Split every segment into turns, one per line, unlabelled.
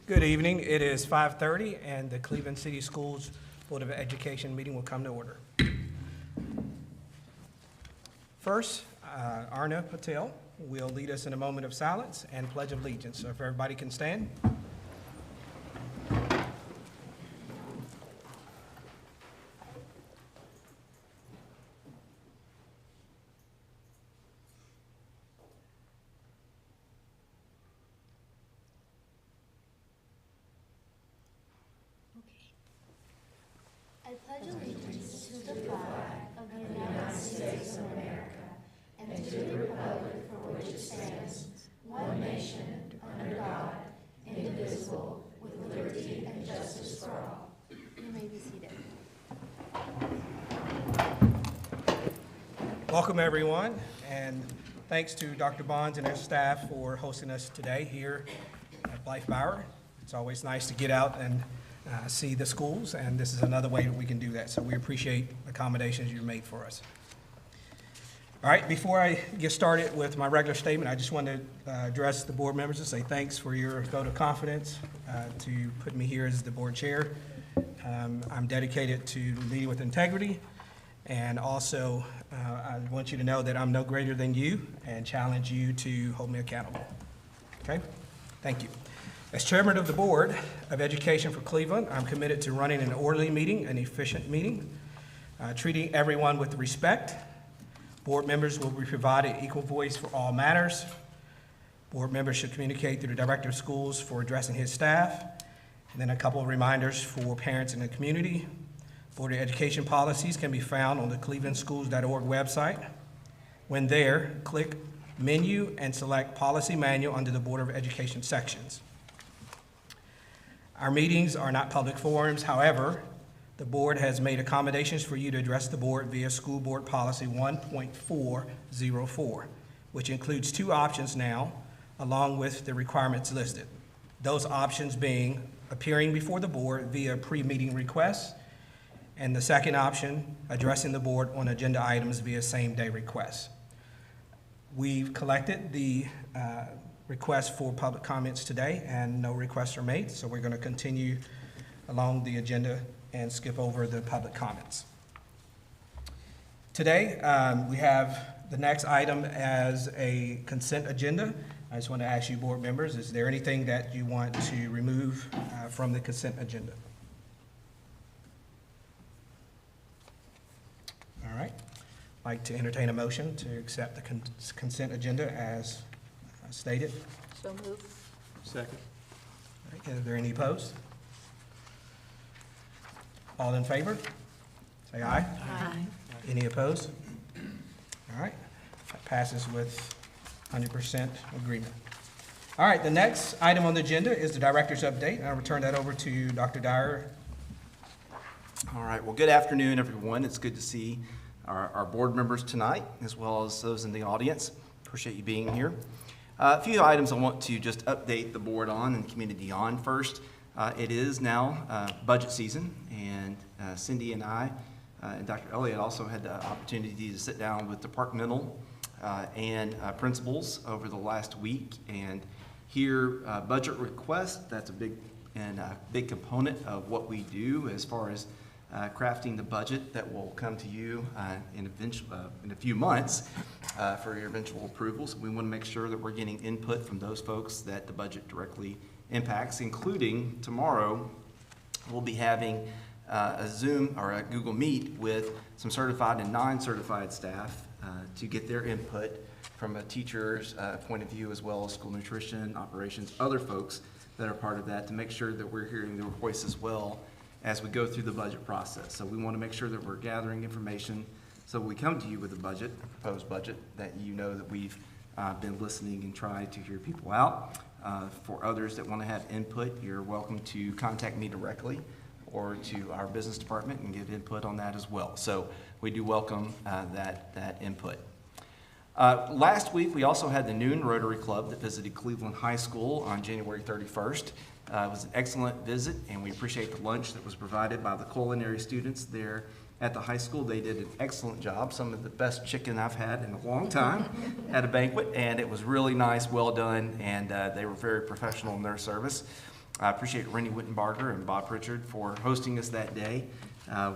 Good evening. It is 5:30 and the Cleveland City Schools Board of Education meeting will come to order. First, Arna Patel will lead us in a moment of silence and pledge of allegiance. So if everybody can stand.
I pledge allegiance to the flag of the United States of America and to the republic for which it stands, one nation, under God, indivisible, with liberty and justice for all. You may be seated.
Welcome, everyone, and thanks to Dr. Bonds and her staff for hosting us today here at Blythe Bower. It's always nice to get out and see the schools, and this is another way that we can do that. So we appreciate the accommodations you made for us. All right, before I get started with my regular statement, I just want to address the board members and say thanks for your vote of confidence to put me here as the board chair. I'm dedicated to leading with integrity, and also I want you to know that I'm no greater than you and challenge you to hold me accountable. Okay? Thank you. As chairman of the Board of Education for Cleveland, I'm committed to running an orderly meeting, an efficient meeting, treating everyone with respect. Board members will be provided equal voice for all matters. Board members should communicate through the director of schools for addressing his staff. And then a couple of reminders for parents in the community. Board of Education policies can be found on the clevelandschools.org website. When there, click Menu and select Policy Manual under the Board of Education sections. Our meetings are not public forums. However, the board has made accommodations for you to address the board via School Board Policy 1.404, which includes two options now, along with the requirements listed. Those options being appearing before the board via pre-meeting requests, and the second option, addressing the board on agenda items via same-day requests. We've collected the requests for public comments today, and no requests are made, so we're going to continue along the agenda and skip over the public comments. Today, we have the next item as a consent agenda. I just want to ask you, board members, is there anything that you want to remove from the consent agenda? All right. I'd like to entertain a motion to accept the consent agenda as stated.
So moved.
Second.
All right, are there any opposed? All in favor? Say aye.
Aye.
Any opposed? All right, that passes with 100% agreement. All right, the next item on the agenda is the director's update, and I'll return that over to Dr. Dyer.
All right, well, good afternoon, everyone. It's good to see our board members tonight, as well as those in the audience. Appreciate you being here. A few items I want to just update the board on and community on. First, it is now budget season, and Cindy and I and Dr. Elliott also had the opportunity to sit down with departmental and principals over the last week and hear budget requests. That's a big component of what we do as far as crafting the budget that will come to you in a few months for your eventual approvals. We want to make sure that we're getting input from those folks that the budget directly impacts, including tomorrow we'll be having a Zoom or a Google Meet with some certified and non-certified staff to get their input from a teacher's point of view, as well as school nutrition, operations, other folks that are part of that, to make sure that we're hearing their voice as well as we go through the budget process. So we want to make sure that we're gathering information so when we come to you with a budget, a proposed budget, that you know that we've been listening and tried to hear people out. For others that want to have input, you're welcome to contact me directly or to our business department and get input on that as well. So we do welcome that input. Last week, we also had the Noon Rotary Club that visited Cleveland High School on January 31st. It was an excellent visit, and we appreciate the lunch that was provided by the culinary students there at the high school. They did an excellent job, some of the best chicken I've had in a long time at a banquet, and it was really nice, well done, and they were very professional in their service. I appreciate Rennie Wittenbarger and Bob Pritchard for hosting us that day.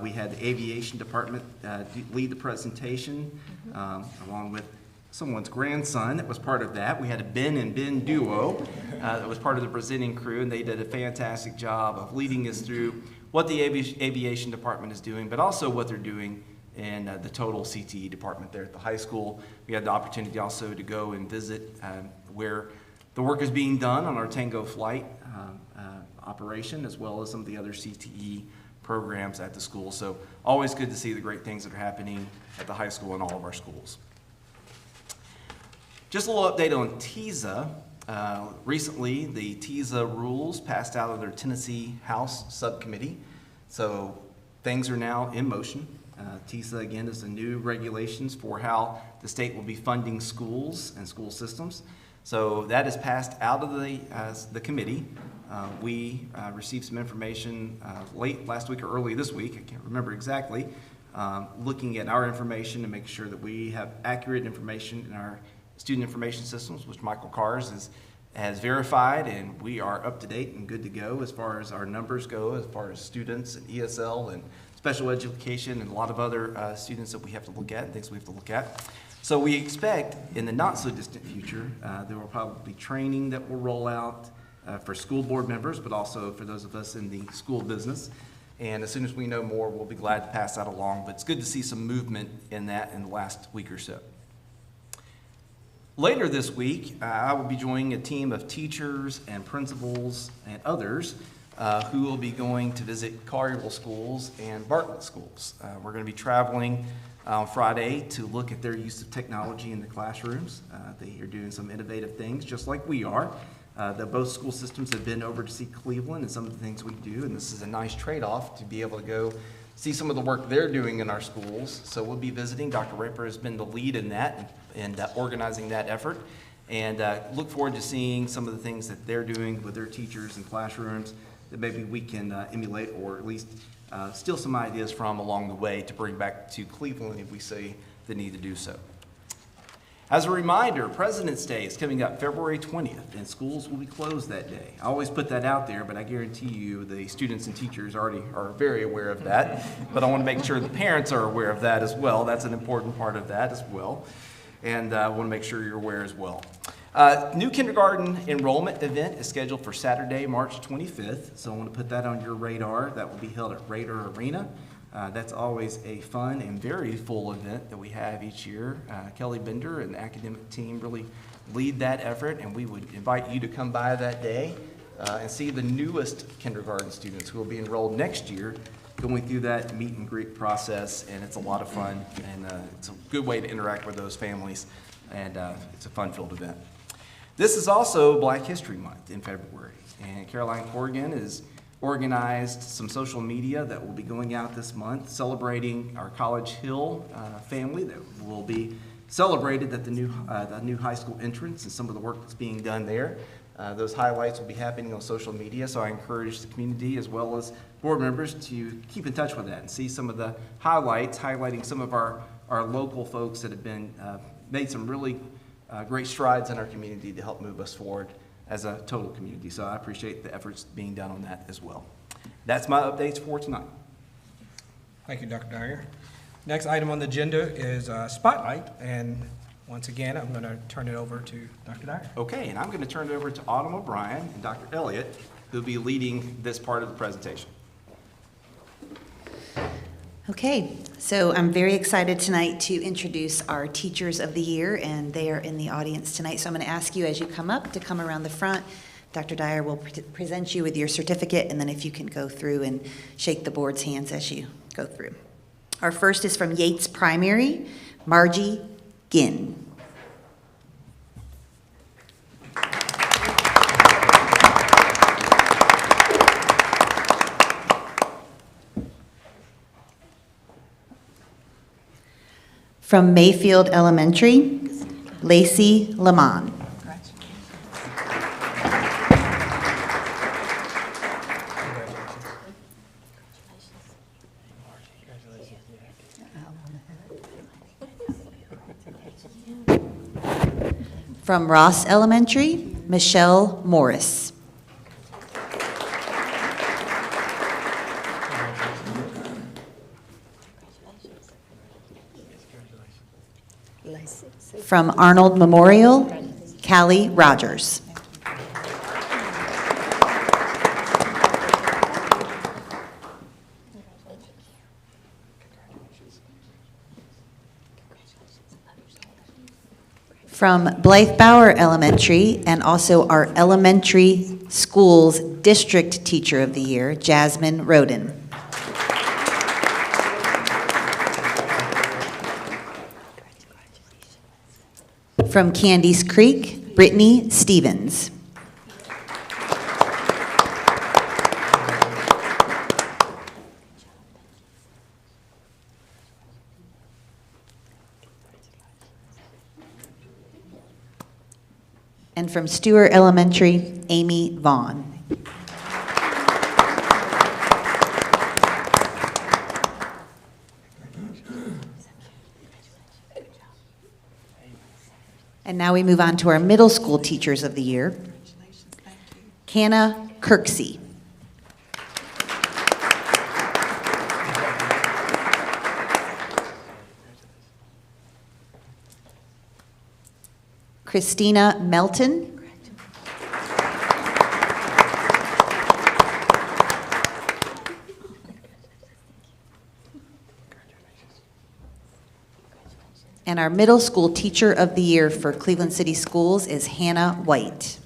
We had the aviation department lead the presentation, along with someone's grandson that was part of that. We had a Ben and Ben duo that was part of the presenting crew, and they did a fantastic job of leading us through what the aviation department is doing, but also what they're doing in the total CTE department there at the high school. We had the opportunity also to go and visit where the work is being done on our Tango flight operation, as well as some of the other CTE programs at the school. So always good to see the great things that are happening at the high school and all of our schools. Just a little update on TISA. Recently, the TISA rules passed out of their Tennessee House subcommittee. So things are now in motion. TISA, again, is the new regulations for how the state will be funding schools and school systems. So that is passed out of the committee. We received some information late last week or early this week, I can't remember exactly, looking at our information to make sure that we have accurate information in our student information systems, which Michael Kars has verified, and we are up to date and good to go as far as our numbers go, as far as students and ESL and special education and a lot of other students that we have to look at and things we have to look at. So we expect in the not so distant future, there will probably be training that will roll out for school board members, but also for those of us in the school business. And as soon as we know more, we'll be glad to pass that along. But it's good to see some movement in that in the last week or so. Later this week, I will be joining a team of teachers and principals and others who will be going to visit Collierville schools and Bartlett schools. We're going to be traveling on Friday to look at their use of technology in the classrooms. They are doing some innovative things, just like we are. Both school systems have been over to see Cleveland and some of the things we do, and this is a nice trade-off to be able to go see some of the work they're doing in our schools. So we'll be visiting. Dr. Raper has been the lead in that and organizing that effort, and look forward to seeing some of the things that they're doing with their teachers and classrooms that maybe we can emulate or at least steal some ideas from along the way to bring back to Cleveland if we see the need to do so. As a reminder, President's Day is coming up February 20th, and schools will be closed that day. I always put that out there, but I guarantee you the students and teachers already are very aware of that. But I want to make sure the parents are aware of that as well. That's an important part of that as well. And I want to make sure you're aware as well. New kindergarten enrollment event is scheduled for Saturday, March 25th. So I want to put that on your radar. That will be held at Raider Arena. That's always a fun and very full event that we have each year. Kelly Bender and the academic team really lead that effort, and we would invite you to come by that day and see the newest kindergarten students who will be enrolled next year going through that meet and greet process, and it's a lot of fun, and it's a good way to interact with those families, and it's a fun-filled event. This is also Black History Month in February, and Caroline Corrigan has organized some social media that will be going out this month celebrating our College Hill family that will be celebrated at the new high school entrance and some of the work that's being done there. Those highlights will be happening on social media, so I encourage the community as well as board members to keep in touch with that and see some of the highlights, highlighting some of our local folks that have been made some really great strides in our community to help move us forward as a total community. So I appreciate the efforts being done on that as well. That's my updates for tonight.
Thank you, Dr. Dyer. Next item on the agenda is Spotlight, and once again, I'm going to turn it over to Dr. Dyer.
Okay, and I'm going to turn it over to Autumn O'Brien and Dr. Elliott, who will be leading this part of the presentation.
Okay, so I'm very excited tonight to introduce our Teachers of the Year, and they are in the audience tonight. So I'm going to ask you as you come up to come around the front. Dr. Dyer will present you with your certificate, and then if you can go through and shake the board's hands as you go through. Our first is from Yates Primary, Margie Ginn. From Mayfield Elementary, Lacey Lamont. From Ross Elementary, Michelle Morris. From Arnold Memorial, Callie Rogers. From Blythe Bauer Elementary, and also our elementary schools district teacher of the year, Jasmine Roden. From Candies Creek, Brittany Stevens. And from Stewart Elementary, Amy Vaughn. And now we move on to our middle school teachers of the year. Hannah Kirksey. Christina Melton. And our middle school teacher of the year for Cleveland City Schools is Hannah White.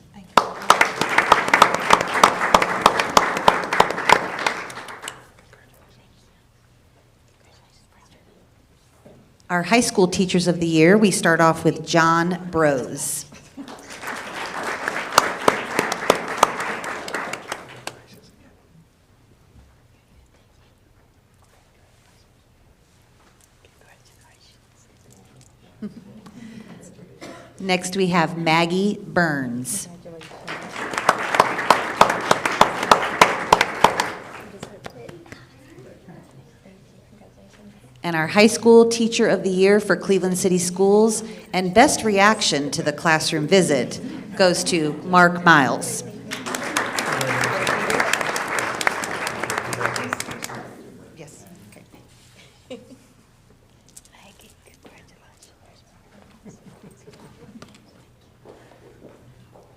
Our high school teachers of the year, we start off with John Brose. Next, we have Maggie Burns. And our high school teacher of the year for Cleveland City Schools and best reaction to the classroom visit goes to Mark Miles. Yes. Okay.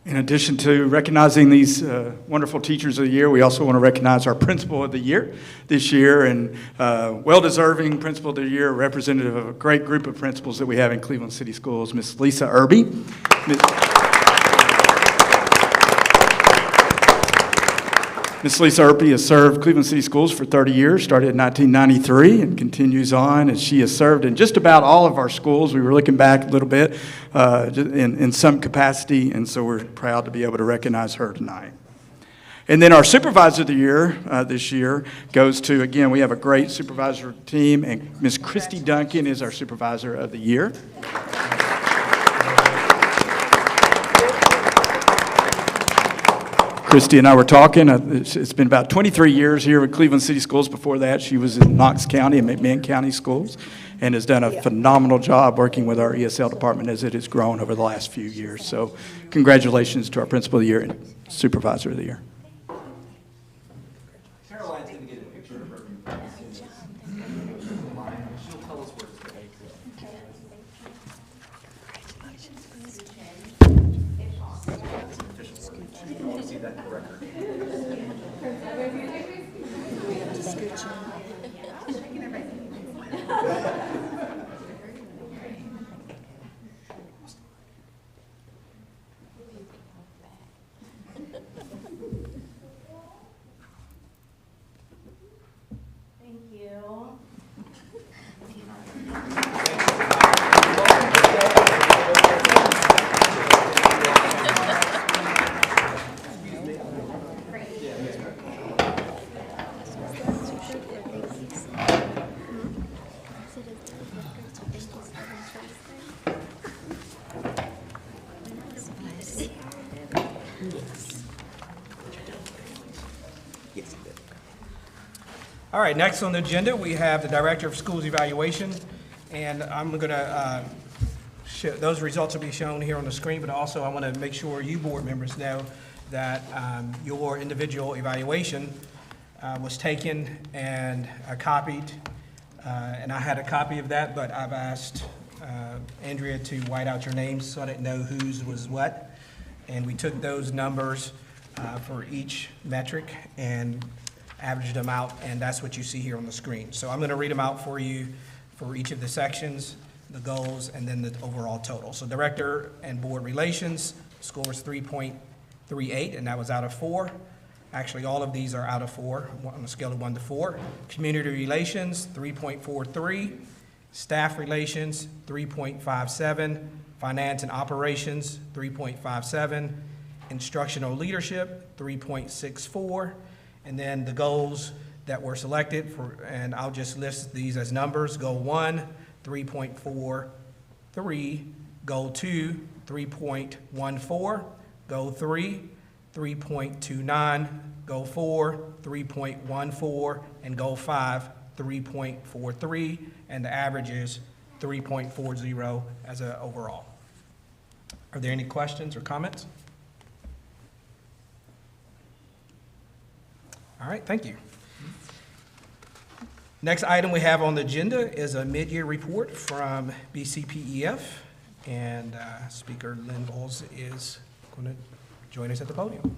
In addition to recognizing these wonderful teachers of the year, we also want to recognize our principal of the year this year, and well-deserving principal of the year, representative of a great group of principals that we have in Cleveland City Schools, Miss Lisa Irby. Miss Lisa Irby has served Cleveland City Schools for 30 years, started in 1993, and continues on, and she has served in just about all of our schools. We were looking back a little bit in some capacity, and so we're proud to be able to recognize her tonight. And then our supervisor of the year this year goes to, again, we have a great supervisor team, and Miss Christy Duncan is our supervisor of the year. Christy and I were talking. It's been about 23 years here at Cleveland City Schools. Before that, she was in Knox County and McMahon County Schools, and has done a phenomenal job working with our ESL department as it has grown over the last few years. So congratulations to our Principal of the Year and Supervisor of the Year.
Caroline's going to get a picture of her. She'll tell us where to go. I want to see that record.
Thank you.
All right, next on the agenda, we have the Director of Schools Evaluation, and I'm going to, those results will be shown here on the screen, but also I want to make sure you board members know that your individual evaluation was taken and copied, and I had a copy of that, but I've asked Andrea to white out your names so I didn't know whose was what. And we took those numbers for each metric and averaged them out, and that's what you see here on the screen. So I'm going to read them out for you for each of the sections, the goals, and then the overall total. So director and board relations, score was 3.38, and that was out of 4. Actually, all of these are out of 4 on a scale of 1 to 4. Community relations, 3.43. Staff relations, 3.57. Finance and operations, 3.57. Instructional leadership, 3.64. And then the goals that were selected for, and I'll just list these as numbers. Goal 1, 3.43. Goal 2, 3.14. Goal 3, 3.29. Goal 4, 3.14. And goal 5, 3.43. And the average is 3.40 as an overall. Are there any questions or comments? All right, thank you. Next item we have on the agenda is a mid-year report from BCPEF, and Speaker Lynn Bowles is going to join us at the podium.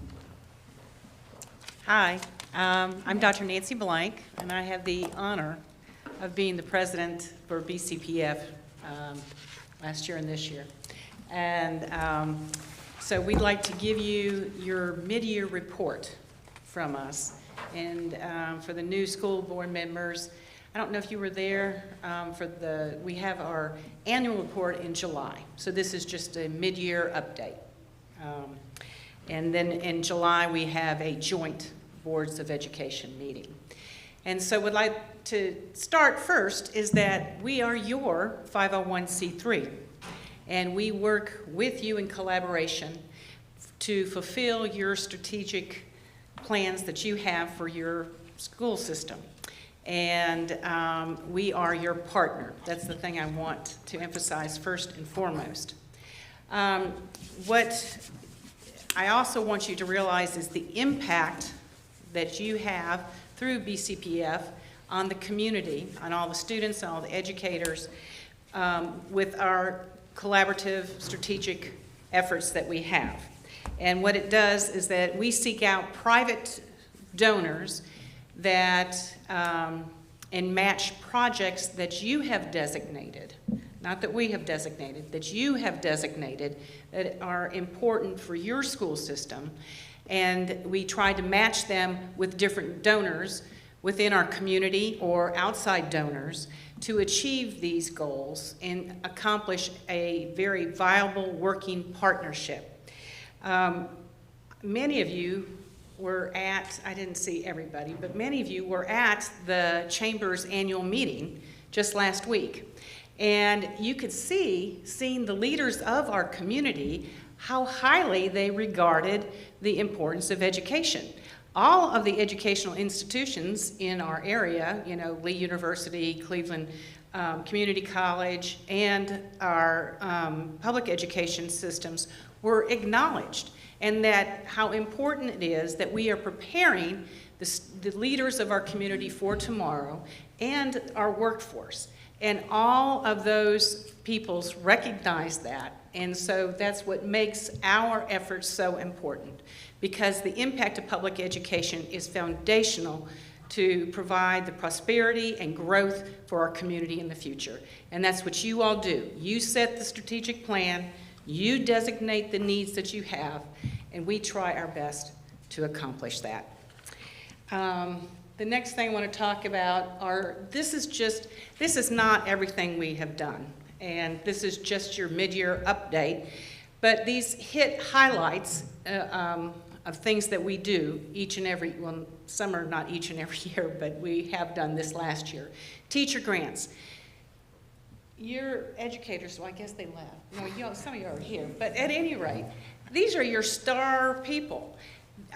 Hi, I'm Dr. Nancy Blank, and I have the honor of being the president for BCPF last year and this year. And so we'd like to give you your mid-year report from us. And for the new school board members, I don't know if you were there we have our annual report in July. So this is just a mid-year update. And then in July, we have a joint Boards of Education meeting. And so would like to start first is that we are your 501c3. And we work with you in collaboration to fulfill your strategic plans that you have for your school system. And we are your partner. That's the thing I want to emphasize first and foremost. What I also want you to realize is the impact that you have through BCPF on the community, on all the students, and all the educators, with our collaborative strategic efforts that we have. And what it does is that we seek out private donors that and match projects that you have designated, not that we have designated, that you have designated that are important for your school system. And we try to match them with different donors within our community or outside donors to achieve these goals and accomplish a very viable working partnership. Many of you were at, I didn't see everybody, but many of you were at the Chamber's annual meeting just last week. And you could see, seeing the leaders of our community, how highly they regarded the importance of education. All of the educational institutions in our area, you know, Lee University, Cleveland Community College, and our public education systems were acknowledged, and that how important it is that we are preparing the leaders of our community for tomorrow and our workforce. And all of those peoples recognize that, and so that's what makes our efforts so important, because the impact of public education is foundational to provide the prosperity and growth for our community in the future. And that's what you all do. You set the strategic plan, you designate the needs that you have, and we try our best to accomplish that. The next thing I want to talk about are, this is not everything we have done, and this is just your mid-year update, but these hit highlights of things that we do each and every, well, some are not each and every year, but we have done this last year. Teacher grants. Your educators, well, I guess they left. No, some of you are here, but at any rate, these are your star people.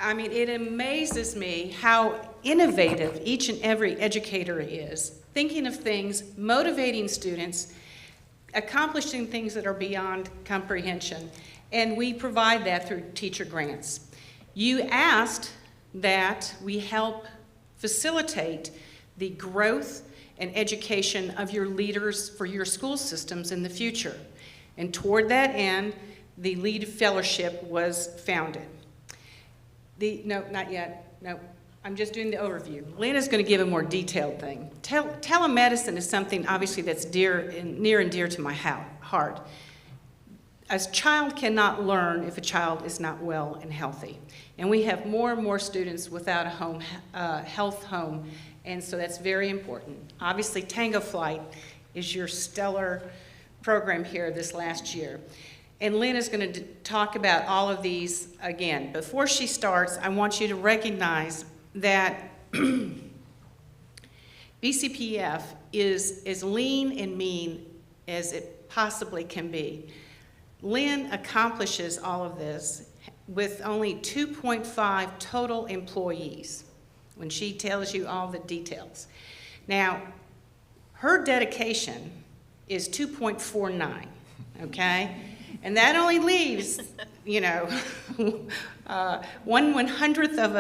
I mean, it amazes me how innovative each and every educator is, thinking of things, motivating students, accomplishing things that are beyond comprehension, and we provide that through teacher grants. You asked that we help facilitate the growth and education of your leaders for your school systems in the future. And toward that end, the LEAD Fellowship was founded. No, not yet. No, I'm just doing the overview. Lena's going to give a more detailed thing. Telemedicine is something, obviously, that's near and dear to my heart. A child cannot learn if a child is not well and healthy. And we have more and more students without a home, health home, and so that's very important. Obviously, Tango Flight is your stellar program here this last year. And Lynn is going to talk about all of these again. Before she starts, I want you to recognize that BCPF is as lean and mean as it possibly can be. Lynn accomplishes all of this with only 2.5 total employees when she tells you all the details. Now, her dedication is 2.49, okay? And that only leaves, you know, 1/100th of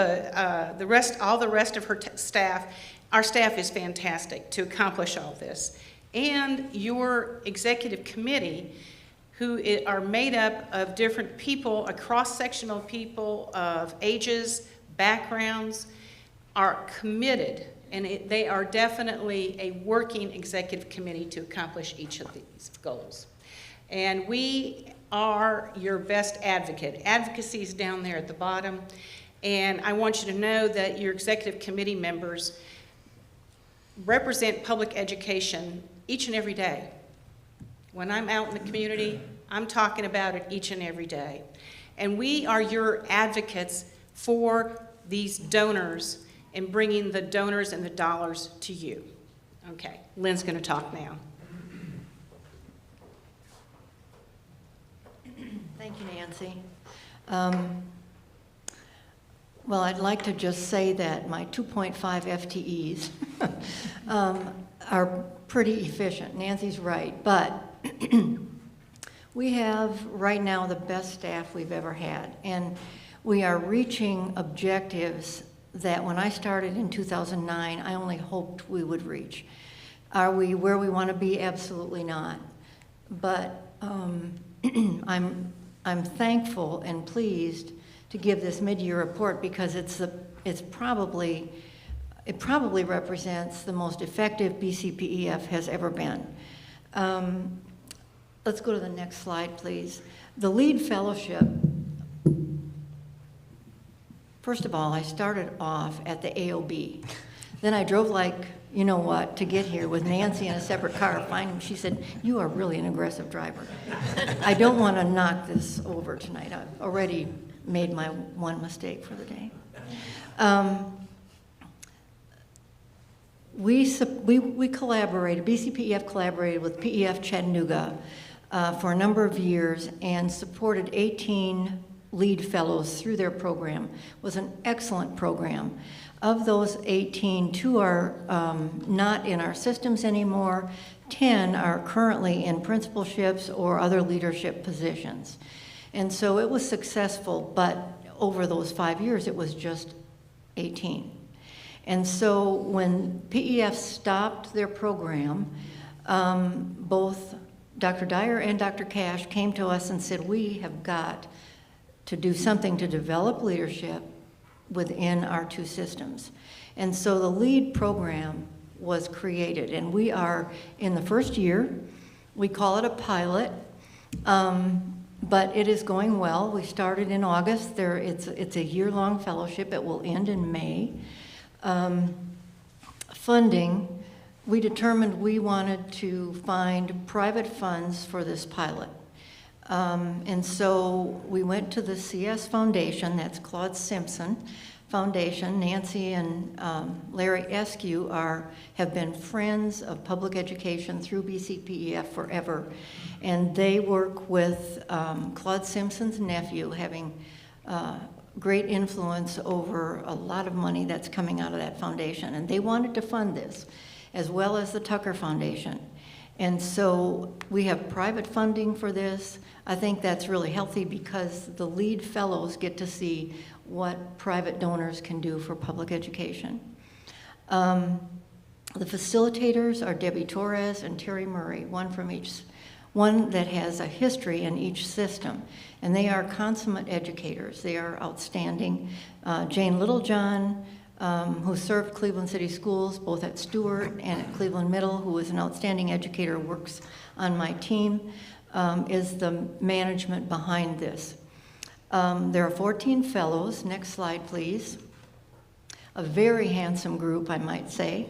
all the rest of her staff. Our staff is fantastic to accomplish all this. And your executive committee, who are made up of different people, a cross-section of people of ages, backgrounds, are committed, and they are definitely a working executive committee to accomplish each of these goals. And we are your best advocate. Advocacy is down there at the bottom, and I want you to know that your executive committee members represent public education each and every day. When I'm out in the community, I'm talking about it each and every day. And we are your advocates for these donors and bringing the donors and the dollars to you. Okay, Lynn's going to talk now.
Thank you, Nancy. Well, I'd like to just say that my 2.5 FTEs are pretty efficient. Nancy's right, but we have right now the best staff we've ever had, and we are reaching objectives that when I started in 2009, I only hoped we would reach. Are we where we want to be? Absolutely not. But I'm thankful and pleased to give this mid-year report because it probably represents the most effective BCPEF has ever been. Let's go to the next slide, please. The LEAD Fellowship. First of all, I started off at the AOB. Then I drove like, you know what, to get here with Nancy in a separate car. Finally, she said, "You are really an aggressive driver." I don't want to knock this over tonight. I've already made my one mistake for the day. We collaborated, BCPEF collaborated with PEF Chattanooga for a number of years and supported 18 LEAD fellows through their program. It was an excellent program. Of those 18, 2 are not in our systems anymore. 10 are currently in principalships or other leadership positions. And so it was successful, but over those 5 years, it was just 18. And so when PEF stopped their program, both Dr. Dyer and Dr. Cash came to us and said, we have got to do something to develop leadership within our 2 systems. And so the LEAD program was created, and we are in the first year. We call it a pilot, but it is going well. We started in August. It's a year-long fellowship. It will end in May. Funding, we determined we wanted to find private funds for this pilot. And so we went to the CS Foundation, that's Claude Simpson Foundation. Nancy and Larry Eskew have been friends of public education through BCPEF forever. And they work with Claude Simpson's nephew, having great influence over a lot of money that's coming out of that foundation. And they wanted to fund this, as well as the Tucker Foundation. And so we have private funding for this. I think that's really healthy because the LEAD fellows get to see what private donors can do for public education. The facilitators are Debbie Torres and Terry Murray, one that has a history in each system, and they are consummate educators. They are outstanding. Jane Littlejohn, who served Cleveland City Schools both at Stewart and at Cleveland Middle, who is an outstanding educator, works on my team, is the management behind this. There are 14 fellows. Next slide, please. A very handsome group, I might say.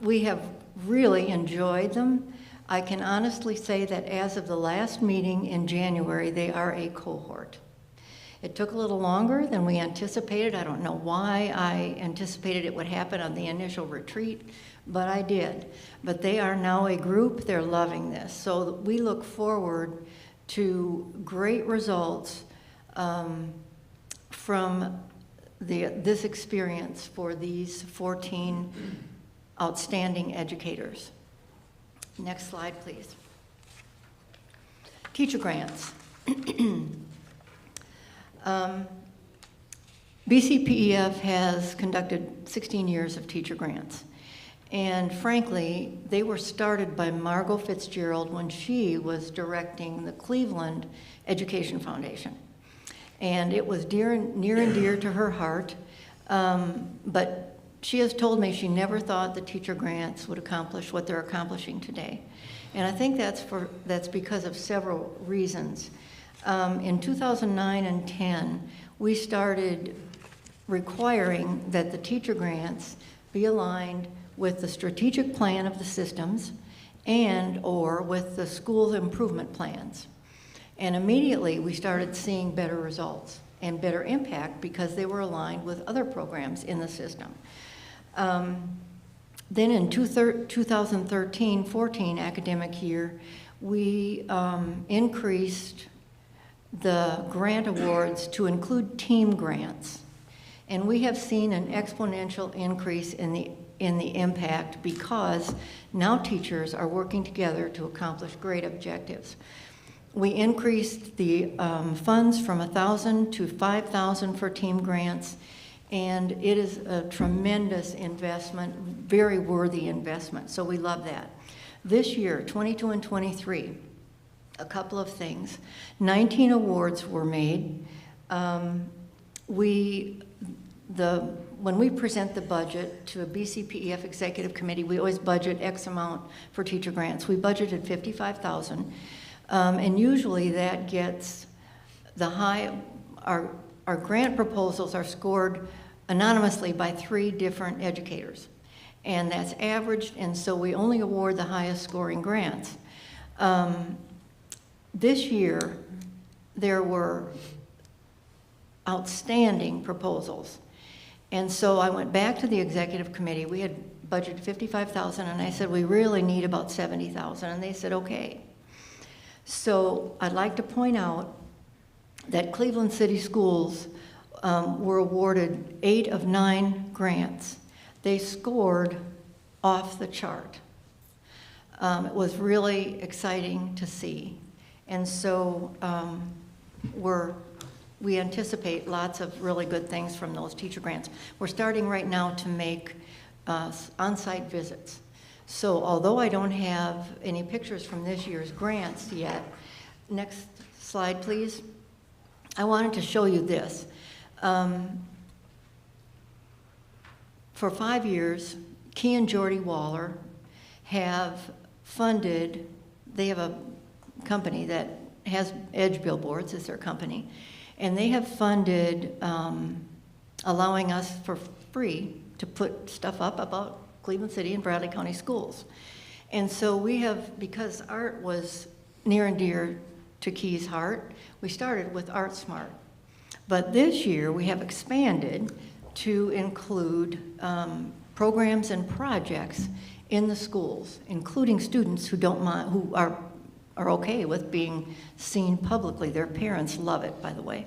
We have really enjoyed them. I can honestly say that as of the last meeting in January, they are a cohort. It took a little longer than we anticipated. I don't know why I anticipated it would happen on the initial retreat, but I did. But they are now a group. They're loving this. So we look forward to great results from this experience for these 14 outstanding educators. Next slide, please. Teacher grants. BCPEF has conducted 16 years of teacher grants. And frankly, they were started by Margot Fitzgerald when she was directing the Cleveland Education Foundation. And it was near and dear to her heart, but she has told me she never thought the teacher grants would accomplish what they're accomplishing today. And I think that's because of several reasons. In 2009 and 10, we started requiring that the teacher grants be aligned with the strategic plan of the systems and/or with the school's improvement plans. And immediately we started seeing better results and better impact because they were aligned with other programs in the system. Then in 2013-14 academic year, we increased the grant awards to include team grants. And we have seen an exponential increase in the impact because now teachers are working together to accomplish great objectives. We increased the funds from 1,000 to 5,000 for team grants, and it is a tremendous investment, very worthy investment, so we love that. This year, 22 and 23, a couple of things. 19 awards were made. When we present the budget to a BCPEF executive committee, we always budget X amount for teacher grants. We budgeted $55,000, and usually that gets our grant proposals are scored anonymously by 3 different educators, and that's averaged, and so we only award the highest scoring grants. This year, there were outstanding proposals. And so I went back to the executive committee. We had budgeted $55,000, and I said, we really need about $70,000. And they said, okay. So I'd like to point out that Cleveland City Schools were awarded 8 of 9 grants. They scored off the chart. It was really exciting to see. And so we anticipate lots of really good things from those teacher grants. We're starting right now to make on-site visits. So although I don't have any pictures from this year's grants yet, next slide, please. I wanted to show you this. For 5 years, Key and Jordy Waller have funded, they have a company that has Edge Billboards, is their company, and they have funded allowing us for free to put stuff up about Cleveland City and Bradley County schools. And so we have, because art was near and dear to Key's heart, we started with Art Smart. But this year we have expanded to include programs and projects in the schools, including students who don't mind, who are okay with being seen publicly. Their parents love it, by the way.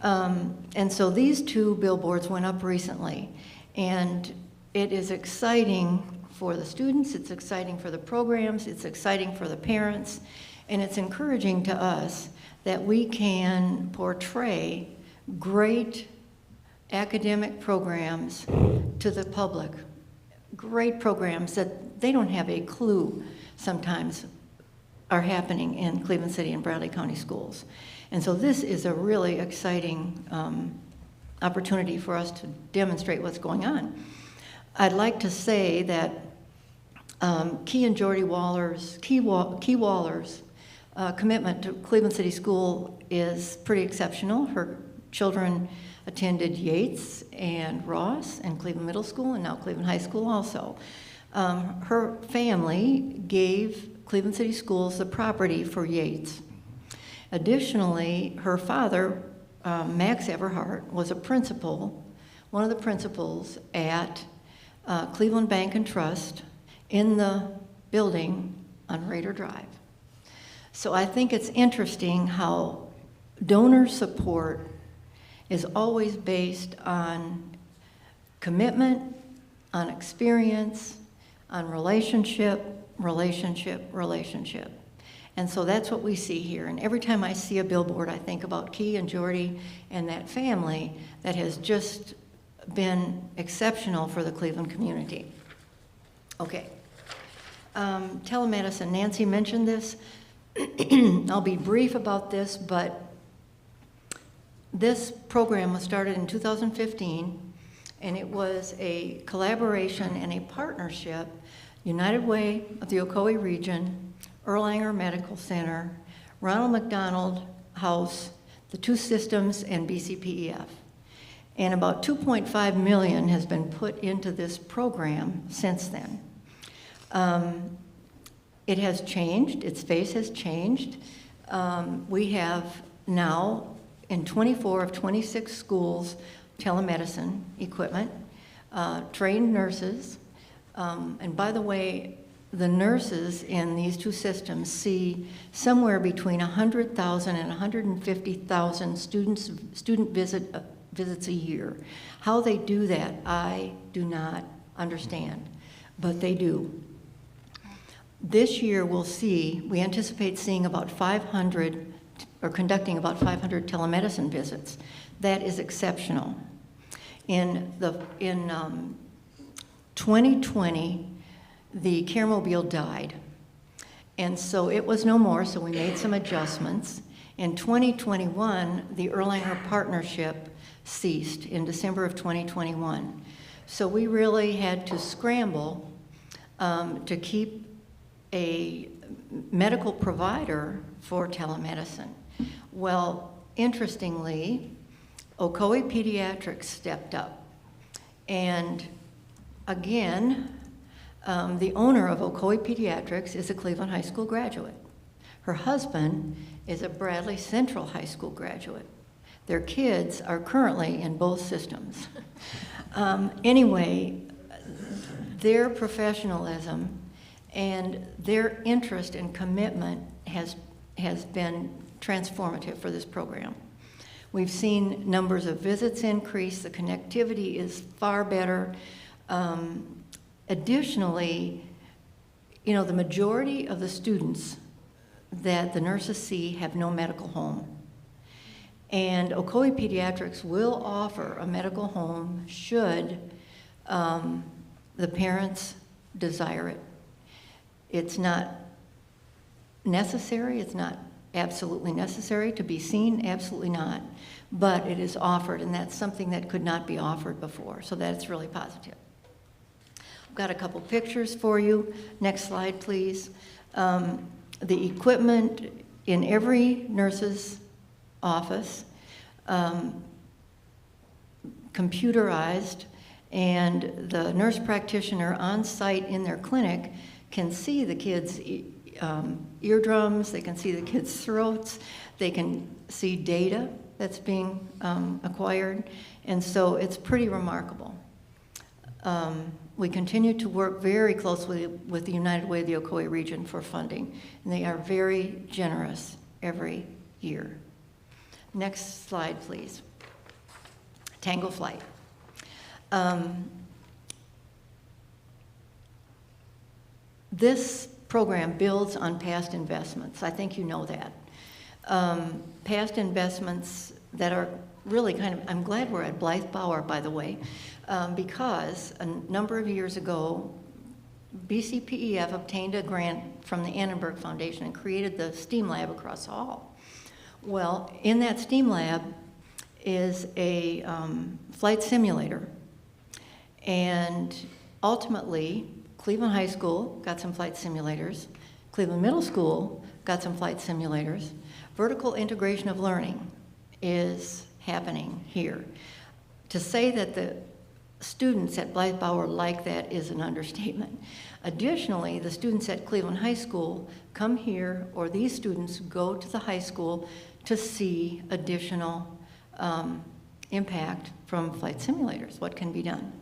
And so these 2 billboards went up recently, and it is exciting for the students, it's exciting for the programs, it's exciting for the parents, and it's encouraging to us that we can portray great academic programs to the public, great programs that they don't have a clue sometimes are happening in Cleveland City and Bradley County schools. And so this is a really exciting opportunity for us to demonstrate what's going on. I'd like to say that Key and Jordy Waller's commitment to Cleveland City School is pretty exceptional. Her children attended Yates and Ross and Cleveland Middle School and now Cleveland High School also. Her family gave Cleveland City Schools the property for Yates. Additionally, her father, Max Everhart, was a principal, one of the principals at Cleveland Bank and Trust in the building on Raider Drive. So I think it's interesting how donor support is always based on commitment, on experience, on relationship. And so that's what we see here. And every time I see a billboard, I think about Key and Jordy and that family that has just been exceptional for the Cleveland community. Okay. Telemedicine, Nancy mentioned this. I'll be brief about this, but this program was started in 2015, and it was a collaboration and a partnership, United Way of the Ocoee region, Erlanger Medical Center, Ronald McDonald House, the two systems, and BCPEF. And about $2.5 million has been put into this program since then. It has changed, its face has changed. We have now, in 24 of 26 schools, telemedicine equipment, trained nurses, and by the way, the nurses in these two systems see somewhere between 100,000 and 150,000 student visits a year. How they do that, I do not understand, but they do. This year we anticipate seeing about 500, or conducting about 500 telemedicine visits. That is exceptional. In 2020, the CareMobile died. And so it was no more, so we made some adjustments. In 2021, the Erlanger partnership ceased in December of 2021. So we really had to scramble to keep a medical provider for telemedicine. Well, interestingly, Ocoee Pediatrics stepped up. And again, the owner of Ocoee Pediatrics is a Cleveland High School graduate. Her husband is a Bradley Central High School graduate. Their kids are currently in both systems. Anyway, their professionalism and their interest and commitment has been transformative for this program. We've seen numbers of visits increase, the connectivity is far better. Additionally, you know, the majority of the students that the nurses see have no medical home. And Ocoee Pediatrics will offer a medical home should the parents desire it. It's not necessary, it's not absolutely necessary to be seen, absolutely not, but it is offered, and that's something that could not be offered before, so that's really positive. I've got a couple pictures for you. Next slide, please. The equipment in every nurse's office, computerized, and the nurse practitioner on site in their clinic can see the kids' eardrums, they can see the kids' throats, they can see data that's being acquired, and so it's pretty remarkable. We continue to work very closely with the United Way of the Ocoee region for funding, and they are very generous every year. Next slide, please. Tango Flight. This program builds on past investments. I think you know that. Past investments that are really I'm glad we're at Blythe Bauer, by the way, because a number of years ago, BCPEF obtained a grant from the Annenberg Foundation and created the STEAM lab across the hall. Well, in that STEAM lab is a flight simulator. And ultimately, Cleveland High School got some flight simulators. Cleveland Middle School got some flight simulators. Vertical integration of learning is happening here. To say that the students at Blythe Bauer like that is an understatement. Additionally, the students at Cleveland High School come here, or these students go to the high school to see additional impact from flight simulators, what can be done.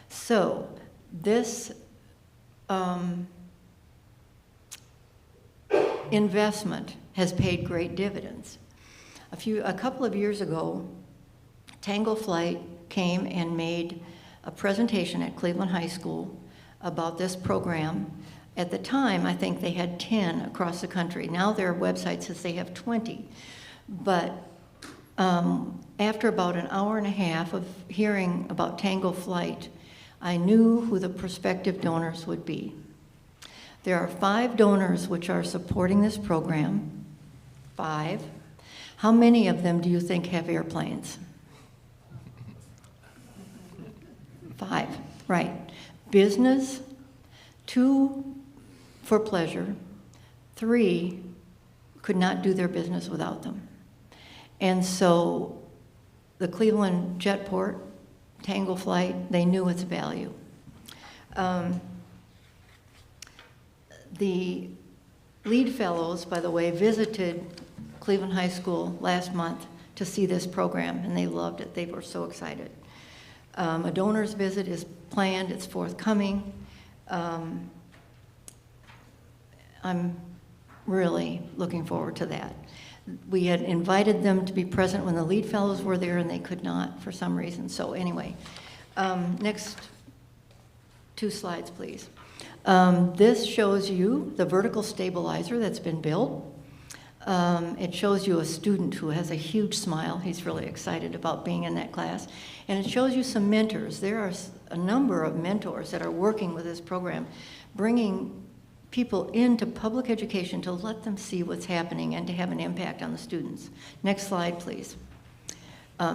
So this investment has paid great dividends. A couple of years ago, Tango Flight came and made a presentation at Cleveland High School about this program. At the time, I think they had 10 across the country. Now their website says they have 20. But after about an hour and a half of hearing about Tango Flight, I knew who the prospective donors would be. There are 5 donors which are supporting this program. 5. How many of them do you think have airplanes? 5, right. Business, 2 for pleasure, 3 could not do their business without them. And so the Cleveland Jetport, Tango Flight, they knew its value. The lead fellows, by the way, visited Cleveland High School last month to see this program, and they loved it. They were so excited. A donor's visit is planned. It's forthcoming. I'm really looking forward to that. We had invited them to be present when the lead fellows were there, and they could not for some reason. So anyway, next 2 slides, please. This shows you the vertical stabilizer that's been built. It shows you a student who has a huge smile. He's really excited about being in that class. And it shows you some mentors. There are a number of mentors that are working with this program, bringing people into public education to let them see what's happening and to have an impact on the students. Next slide, please.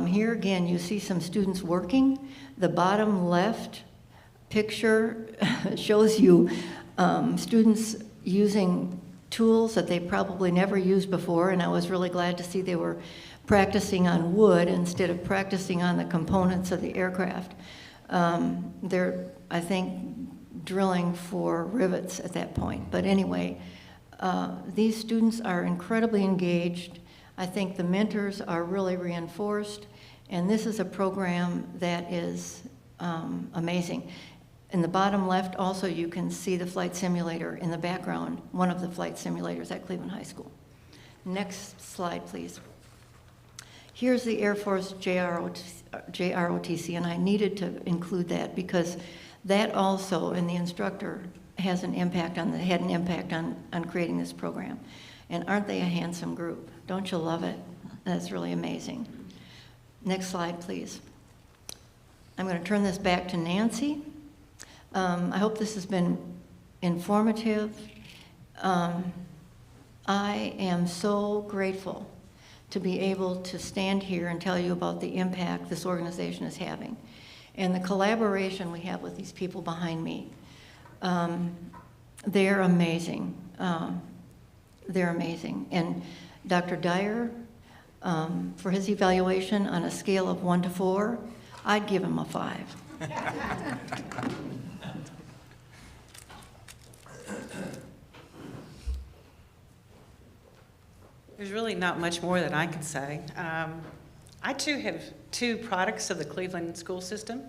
Here again, you see some students working. The bottom left picture shows you students using tools that they probably never used before, and I was really glad to see they were practicing on wood instead of practicing on the components of the aircraft. They're, I think, drilling for rivets at that point. But anyway, these students are incredibly engaged. I think the mentors are really reinforced, and this is a program that is amazing. In the bottom left also you can see the flight simulator in the background, one of the flight simulators at Cleveland High School. Next slide, please. Here's the Air Force JROTC, and I needed to include that because that also, and the instructor has an impact on had an impact on creating this program. And aren't they a handsome group? Don't you love it? That's really amazing. Next slide, please. I'm going to turn this back to Nancy. I hope this has been informative. I am so grateful to be able to stand here and tell you about the impact this organization is having and the collaboration we have with these people behind me. They're amazing. They're amazing. And Dr. Dyer, for his evaluation on a scale of 1 to 4, I'd give him a 5.
There's really not much more that I can say. I too have 2 products of the Cleveland school system,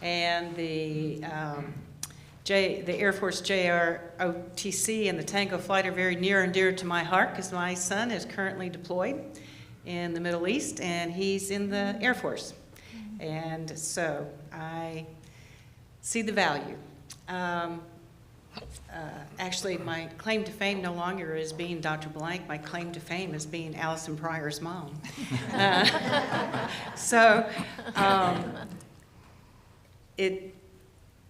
and the Air Force JROTC and the Tango Flight are very near and dear to my heart because my son is currently deployed in the Middle East, and he's in the Air Force. And so I see the value. Actually, my claim to fame no longer is being Dr. Blank. My claim to fame is being Allison Pryor's mom. So,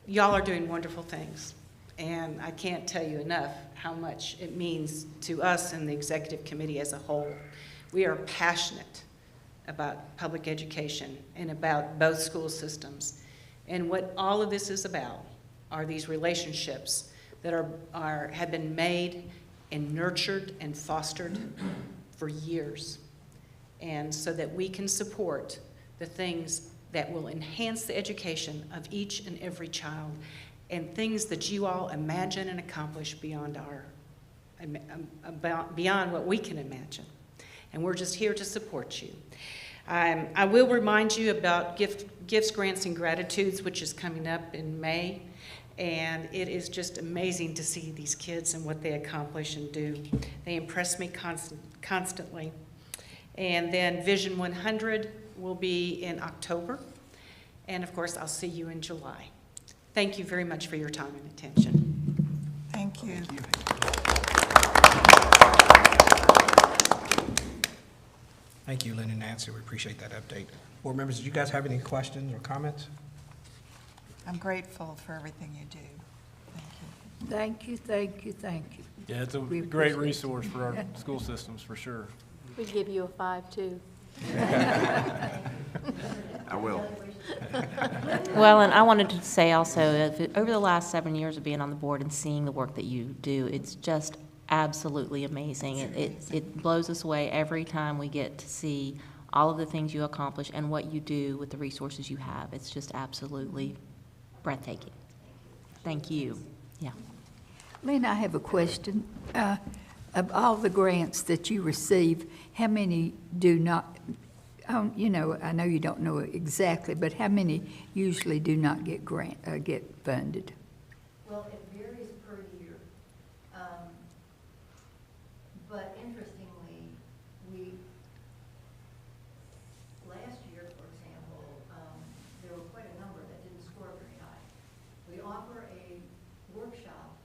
y'all are doing wonderful things. And I can't tell you enough how much it means to us and the executive committee as a whole. We are passionate about public education and about both school systems. And what all of this is about are these relationships that have been made and nurtured and fostered for years. And so that we can support the things that will enhance the education of each and every child, and things that you all imagine and accomplish beyond what we can imagine. And we're just here to support you. I will remind you about Gifts, Grants, and Gratitudes, which is coming up in May. And it is just amazing to see these kids and what they accomplish and do. They impress me constantly. And then Vision 100 will be in October. And of course, I'll see you in July. Thank you very much for your time and attention.
Thank you.
Thank you, Lynn and Nancy. We appreciate that update. Board members, did you guys have any questions or comments?
I'm grateful for everything you do. Thank you.
Thank you, thank you, thank you.
Yeah, it's a
We
great
appreciate it.
resource for our school systems, for sure.
We give you a 5, too.
I will.
Well, and I wanted to say also, over the last 7 years of being on the board and seeing the work that you do, it's just absolutely amazing. It blows us away every time we get to see all of the things you accomplish and what you do with the resources you have. It's just absolutely breathtaking. Thank you. Yeah.
Lynn, I have a question. Of all the grants that you receive, how many do not, you know, I know you don't know exactly, but how many usually do not get get funded?
Well, it varies per year. But interestingly, last year, for example, there were quite a number that didn't score very high. We offer a workshop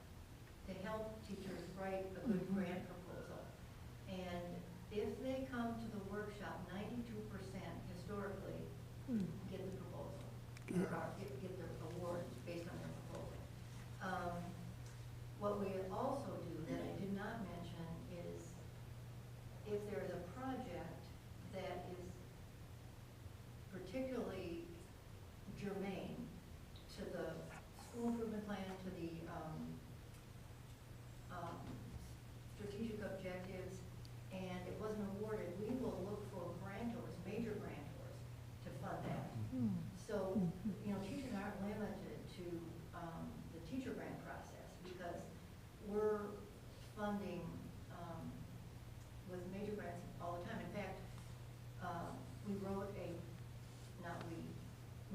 to help teachers write a good grant proposal. And if they come to the workshop, 92% historically get the proposal, or get their award based on their proposal. What we also do that I did not mention is if there is a project that is particularly germane to the school improvement plan, to the strategic objectives, and it wasn't awarded, we will look for grantors, major grantors, to fund that. So, you know, teachers aren't limited to the teacher grant process, because we're funding with major grants all the time. In fact,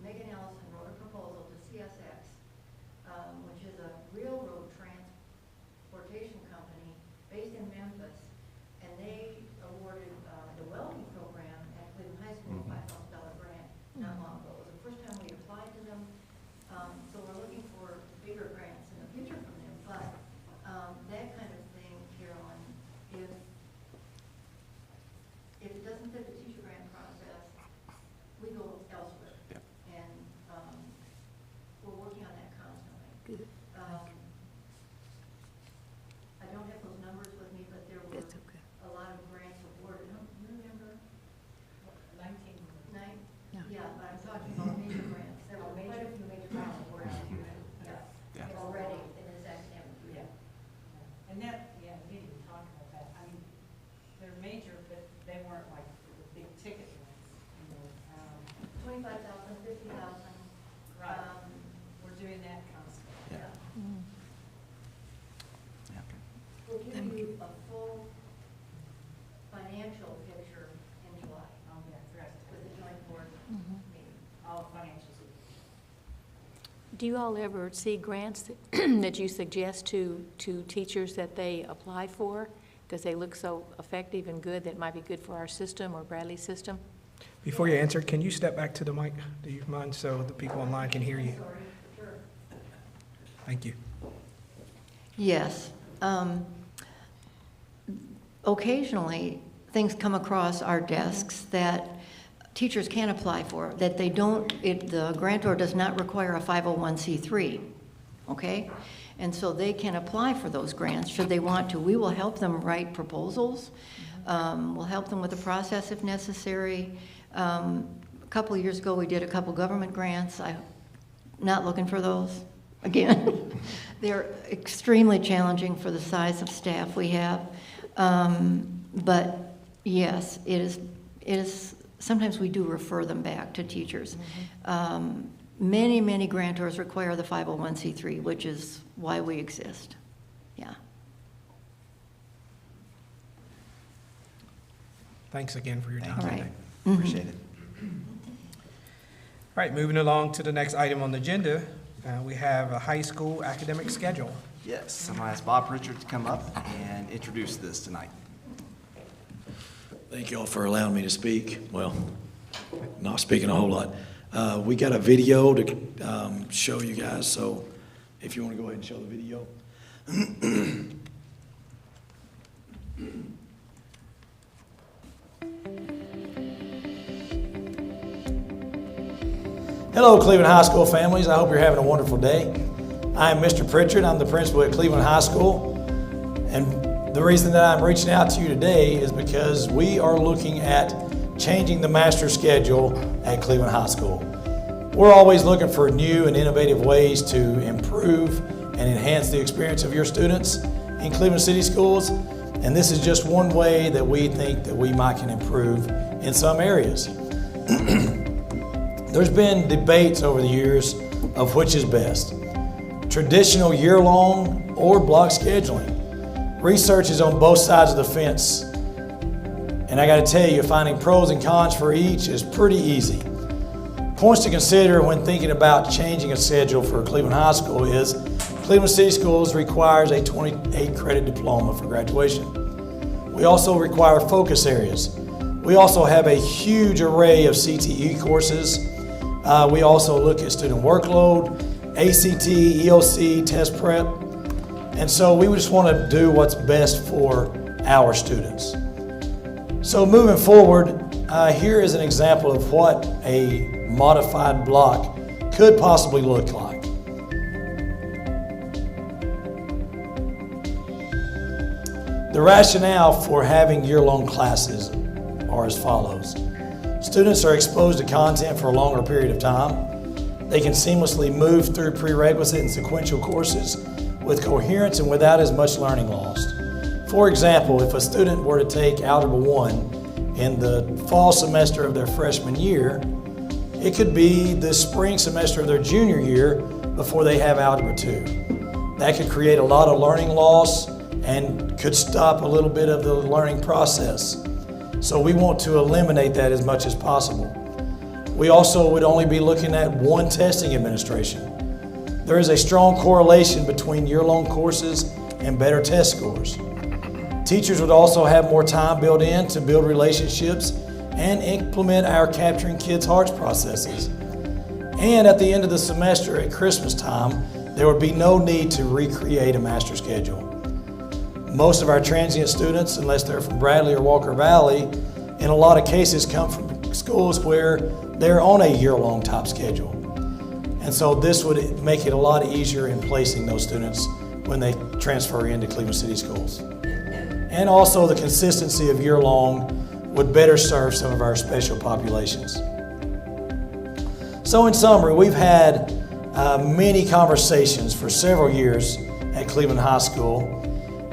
Megan Ellison wrote a proposal to CCS, which is a railroad transportation company based in Memphis, and they awarded the welding program at Cleveland High School a $5,000 grant not long ago. It was the first time we applied to them, so we're looking for bigger grants in the future from them. But that kind of thing, Carolyn, if it doesn't fit the teacher grant process, we go elsewhere.
Yep.
And we're working on that constantly.
Good.
I don't have those numbers with me, but there were
That's okay.
a lot of grants awarded. You remember? 19.
Yeah.
Yeah, but I'm talking about major grants. There were quite a few major grants awarded.
Yeah.
Already in this academic year.
And that, yeah, we didn't even talk about that. I mean, they're major, but they weren't like the big ticket ones, you know.
25,000, 50,000.
We're doing that constantly.
Yeah. Yeah.
We'll give you a full financial picture in July
Oh, yeah, correct.
with the joint board meeting.
All financials.
Do you all ever see grants that, that you suggest to teachers that they apply for because they look so effective and good that it might be good for our system or Bradley's system?
Before you answer, can you step back to the mic? Do you mind, so the people online can hear you?
Sorry, sure.
Thank you.
Yes. Occasionally, things come across our desks that teachers can apply for, that they don't, the grantor does not require a 501c3, okay? And so they can apply for those grants should they want to. We will help them write proposals. We'll help them with the process if necessary. A couple of years ago, we did a couple government grants. I'm not looking for those again. They're extremely challenging for the size of staff we have. But yes, it is, sometimes we do refer them back to teachers. Many, many grantors require the 501c3, which is why we exist. Yeah.
Thanks again for your time
All
today.
right.
Appreciate it.
All right, moving along to the next item on the agenda, we have a high school academic schedule.
Yes, I'm going to ask Bob Pritchard to come up and introduce this tonight.
Thank you all for allowing me to speak. Well, not speaking a whole lot. We got a video to show you guys, so if you want to go ahead and show the video. Hello, Cleveland High School families. I hope you're having a wonderful day. I am Mr. Pritchard. I'm the principal at Cleveland High School. And the reason that I'm reaching out to you today is because we are looking at changing the master schedule at Cleveland High School. We're always looking for new and innovative ways to improve and enhance the experience of your students in Cleveland City Schools. And this is just one way that we think that we might can improve in some areas. There's been debates over the years of which is best, traditional year-long or block scheduling. Research is on both sides of the fence, and I got to tell you, finding pros and cons for each is pretty easy. Points to consider when thinking about changing a schedule for Cleveland High School is Cleveland City Schools requires a 28-credit diploma for graduation. We also require focus areas. We also have a huge array of CTE courses. We also look at student workload, ACT, EOC, test prep. And so we just want to do what's best for our students. So moving forward, here is an example of what a modified block could possibly look like. The rationale for having year-long classes are as follows. Students are exposed to content for a longer period of time. They can seamlessly move through prerequisite and sequential courses with coherence and without as much learning lost. For example, if a student were to take Algebra 1 in the fall semester of their freshman year, it could be the spring semester of their junior year before they have Algebra 2. That could create a lot of learning loss and could stop a little bit of the learning process. So we want to eliminate that as much as possible. We also would only be looking at one testing administration. There is a strong correlation between year-long courses and better test scores. Teachers would also have more time built in to build relationships and implement our Capturing Kids' Hearts processes. And at the end of the semester at Christmas time, there would be no need to recreate a master schedule. Most of our transient students, unless they're from Bradley or Walker Valley, in a lot of cases come from schools where they're on a year-long type schedule. And so this would make it a lot easier in placing those students when they transfer into Cleveland City Schools. And also the consistency of year-long would better serve some of our special populations. So in summary, we've had many conversations for several years at Cleveland High School,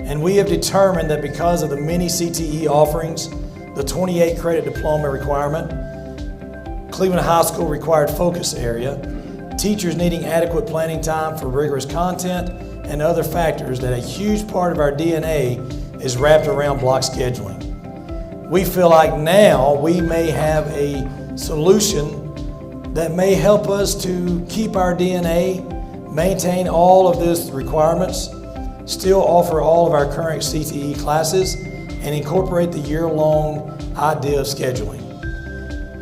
and we have determined that because of the many CTE offerings, the 28 credit diploma requirement, Cleveland High School required focus area, teachers needing adequate planning time for rigorous content, and other factors, that a huge part of our DNA is wrapped around block scheduling. We feel like now we may have a solution that may help us to keep our DNA, maintain all of these requirements, still offer all of our current CTE classes, and incorporate the year-long idea of scheduling.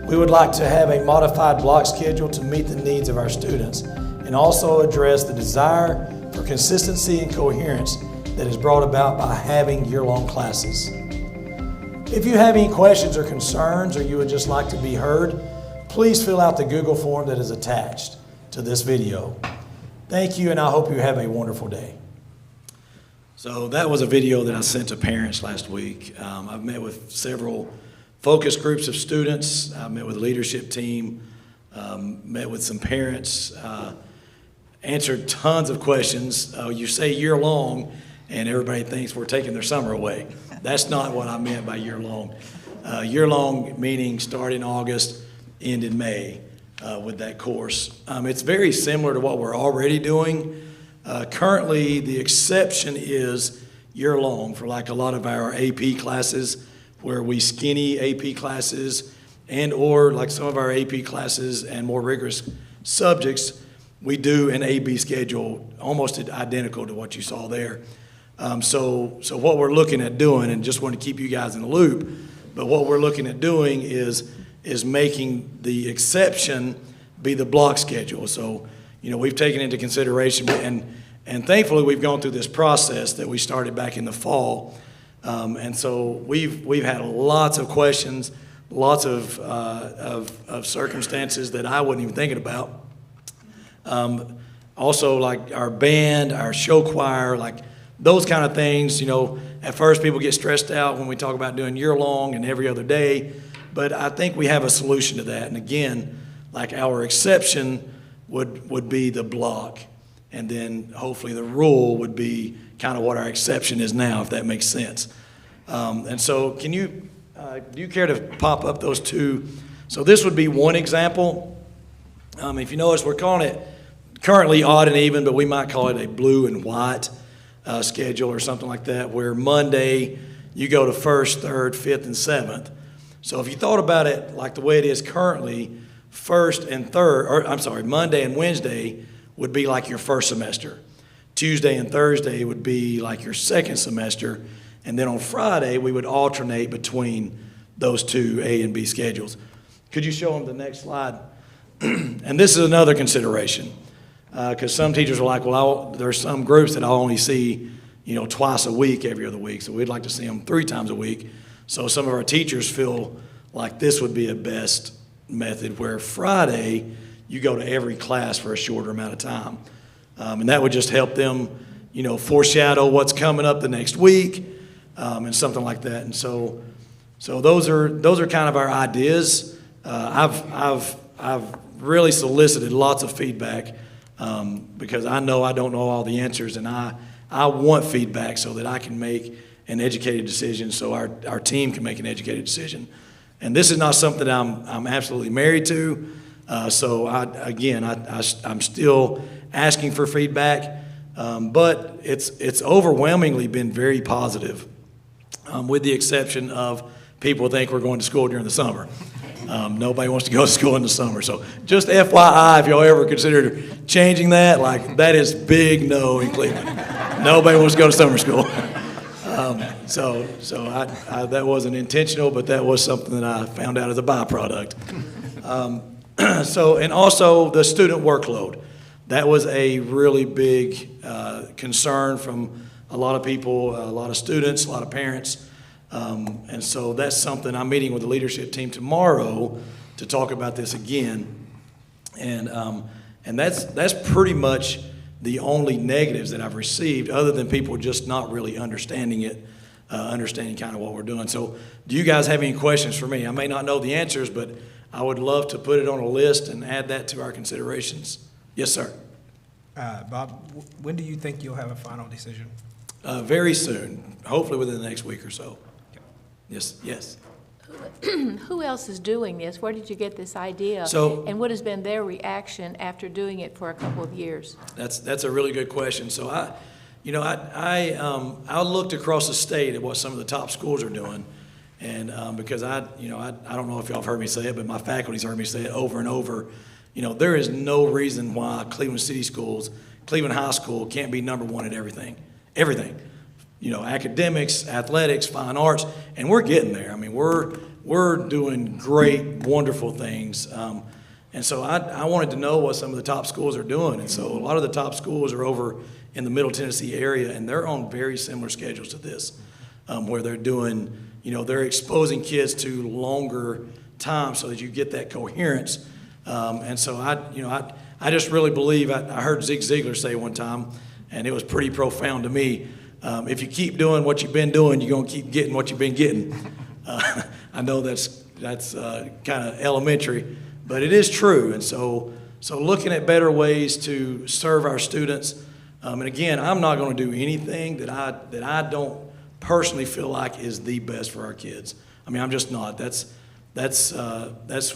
We would like to have a modified block schedule to meet the needs of our students and also address the desire for consistency and coherence that is brought about by having year-long classes. If you have any questions or concerns, or you would just like to be heard, please fill out the Google form that is attached to this video. Thank you, and I hope you have a wonderful day. So that was a video that I sent to parents last week. I've met with several focus groups of students. I met with the leadership team, met with some parents, answered tons of questions. You say year-long, and everybody thinks we're taking their summer away. That's not what I meant by year-long. Year-long meaning start in August, end in May with that course. It's very similar to what we're already doing. Currently, the exception is year-long for like a lot of our AP classes, where we skinny AP classes, and or like some of our AP classes and more rigorous subjects, we do an AB schedule almost identical to what you saw there. So what we're looking at doing, and just want to keep you guys in the loop, but what we're looking at doing is making the exception be the block schedule. So, we've taken into consideration, and thankfully we've gone through this process that we started back in the fall. And so we've had lots of questions, lots of circumstances that I wasn't even thinking about. Also, like our band, our show choir, like those kind of things. At first people get stressed out when we talk about doing year-long and every other day, but I think we have a solution to that. And again, like our exception would be the block, and then hopefully the rule would be kind of what our exception is now, if that makes sense. And so do you care to pop up those two? So this would be one example. If you notice, we're calling it currently odd and even, but we might call it a blue and white schedule or something like that, where Monday you go to 1st, 3rd, 5th, and 7th. So if you thought about it like the way it is currently, Monday and Wednesday would be like your first semester. Tuesday and Thursday would be like your second semester. And then on Friday, we would alternate between those two A and B schedules. Could you show them the next slide? And this is another consideration, because some teachers are like, well, there's some groups that I'll only see, twice a week, every other week. So we'd like to see them 3 times a week. So some of our teachers feel like this would be a best method, where Friday you go to every class for a shorter amount of time. And that would just help them, foreshadow what's coming up the next week, and something like that. And so those are kind of our ideas. I've really solicited lots of feedback, because I know I don't know all the answers, and I want feedback so that I can make an educated decision, so our team can make an educated decision. And this is not something I'm absolutely married to. So I'm still asking for feedback, but it's overwhelmingly been very positive, with the exception of people think we're going to school during the summer. Nobody wants to go to school in the summer. So just FYI, if y'all ever consider changing that, like that is big no in Cleveland. Nobody wants to go to summer school. So that wasn't intentional, but that was something that I found out as a byproduct. And also the student workload. That was a really big concern from a lot of people, a lot of students, a lot of parents. And so that's something I'm meeting with the leadership team tomorrow to talk about this again. And that's pretty much the only negatives that I've received, other than people just not really understanding it, understanding kind of what we're doing. So do you guys have any questions for me? I may not know the answers, but I would love to put it on a list and add that to our considerations. Yes, sir.
Bob, when do you think you'll have a final decision?
Very soon, hopefully within the next week or so. Yes.
Who else is doing this? Where did you get this idea? And what has been their reaction after doing it for a couple of years?
That's a really good question. So I looked across the state at what some of the top schools are doing, and because I don't know if y'all have heard me say it, but my faculty's heard me say it over and over. There is no reason why Cleveland City Schools, Cleveland High School can't be number one at everything. Everything. Academics, athletics, fine arts, and we're getting there. I mean, we're doing great, wonderful things. And so I wanted to know what some of the top schools are doing. And so a lot of the top schools are over in the Middle Tennessee area, and they're on very similar schedules to this, where they're doing, they're exposing kids to longer time so that you get that coherence. And so I just really believe, I heard Zig Ziglar say one time, and it was pretty profound to me, if you keep doing what you've been doing, you're going to keep getting what you've been getting. I know that's kind of elementary, but it is true. And so looking at better ways to serve our students, and again, I'm not going to do anything that I don't personally feel like is the best for our kids. I mean, I'm just not. That's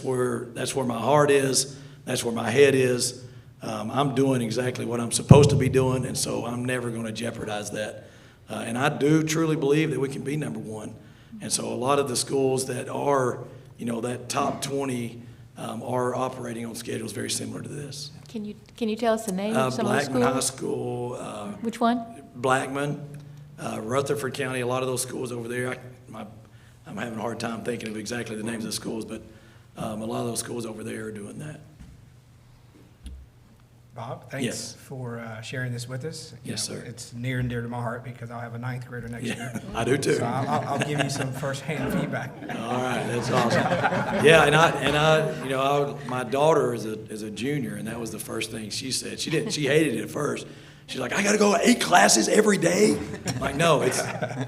where my heart is. That's where my head is. I'm doing exactly what I'm supposed to be doing, and so I'm never going to jeopardize that. And I do truly believe that we can be number one. And so a lot of the schools that are, that top 20 are operating on schedules very similar to this.
Can you tell us the name of some of the schools?
Blackman High School.
Which one?
Blackman, Rutherford County, a lot of those schools over there. I'm having a hard time thinking of exactly the names of the schools, but a lot of those schools over there are doing that.
Bob, thanks
Yes.
for sharing this with us.
Yes, sir.
It's near and dear to my heart because I'll have a ninth grader next year.
I do too.
So I'll give you some firsthand feedback.
All right, that's awesome. Yeah, and my daughter is a junior, and that was the first thing she said. She hated it at first. She's like, I got to go 8 classes every day. I'm like, no, it's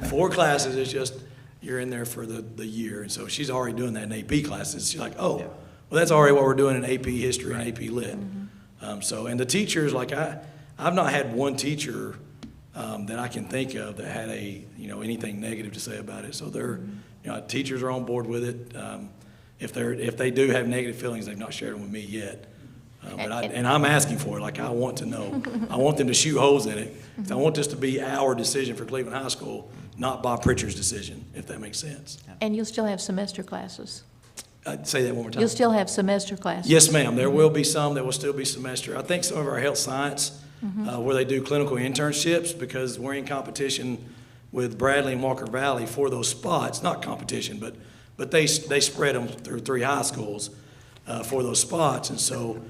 4 classes. It's just you're in there for the year, and so she's already doing that in AP classes. She's like, oh, well, that's already what we're doing in AP History and AP Lit. And the teachers, like I've not had one teacher that I can think of that had anything negative to say about it. So teachers are on board with it. If they do have negative feelings, they've not shared them with me yet. And I'm asking for it. Like I want to know. I want them to shoot holes in it. I want this to be our decision for Cleveland High School, not Bob Pritchard's decision, if that makes sense.
And you'll still have semester classes?
Say that one more time.
You'll still have semester classes?
Yes, ma'am. There will be some that will still be semester. I think some of our health science, where they do clinical internships, because we're in competition with Bradley and Walker Valley for those spots. Not competition, but they spread them through 3 high schools for those spots. And so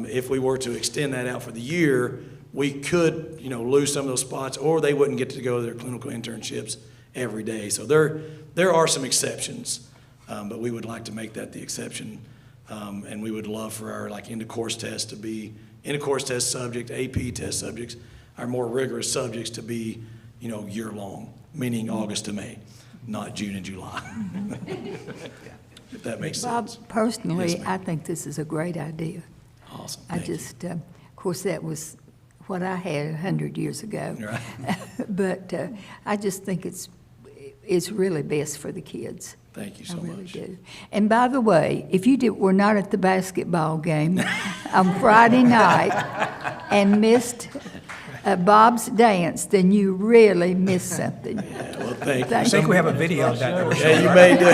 if we were to extend that out for the year, we could, lose some of those spots, or they wouldn't get to go to their clinical internships every day. So there are some exceptions. But we would like to make that the exception, and we would love for our end-of-course tests to be end-of-course test subject, AP test subjects, our more rigorous subjects to be, year-long, meaning August to May, not June and July. If that makes sense.
Bob, personally,
Yes,
I think this is a great idea.
Awesome.
I just, of course, that was what I had 100 years ago.
Right.
But I just think it's really best for the kids.
Thank you so
I really
much.
do. And by the way, if you were not at the basketball game on Friday night and missed Bob's dance, then you really missed something.
Yeah, well, thank you.
I think we have a video of that. that we're
Yeah,
showing,
you
right?
may do.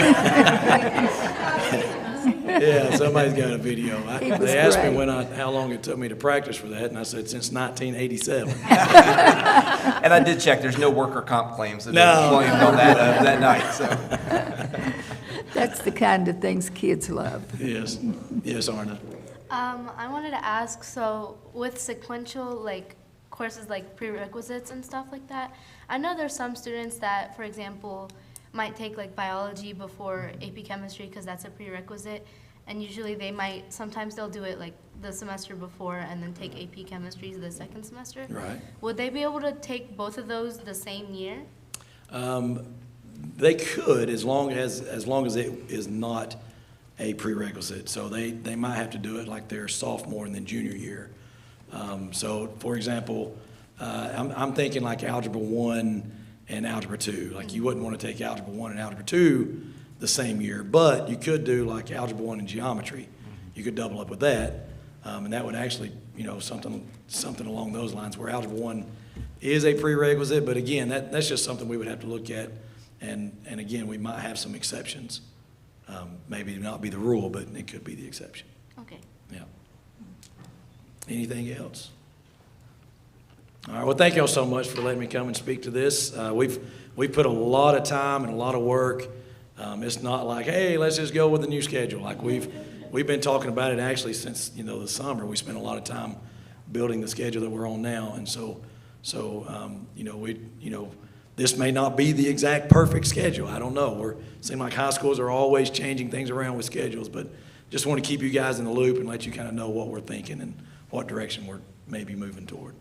Yeah, somebody's got a video.
It was
They asked
great.
me how long it took me to practice for that, and I said since 1987.
And I did check, there's no worker comp claims that have been claimed on that night, so.
That's the kind of things kids love.
Yes, Arna.
I wanted to ask, so with sequential, courses like prerequisites and stuff like that, I know there's some students that, for example, might take biology before AP chemistry because that's a prerequisite, and usually sometimes they'll do it the semester before and then take AP chemistry the second semester.
Right.
Would they be able to take both of those the same year?
They could, as long as it is not a prerequisite. So they might have to do it like their sophomore and then junior year. So, for example, I'm thinking Algebra 1 and Algebra 2. You wouldn't want to take Algebra 1 and Algebra 2 the same year, but you could do Algebra 1 and Geometry. You could double up with that, and that would actually, something along those lines where Algebra 1 is a prerequisite, but again, that's just something we would have to look at, and again, we might have some exceptions. Maybe not be the rule, but it could be the exception.
Okay.
Yeah. Anything else? All right, well, thank y'all so much for letting me come and speak to this. We've put a lot of time and a lot of work. It's not like, hey, let's just go with the new schedule. We've been talking about it actually since, the summer. We spent a lot of time building the schedule that we're on now, and so So, this may not be the exact perfect schedule. I don't know. Seem like high schools are always changing things around with schedules, but just want to keep you guys in the loop and let you kind of know what we're thinking and what direction we're maybe moving toward.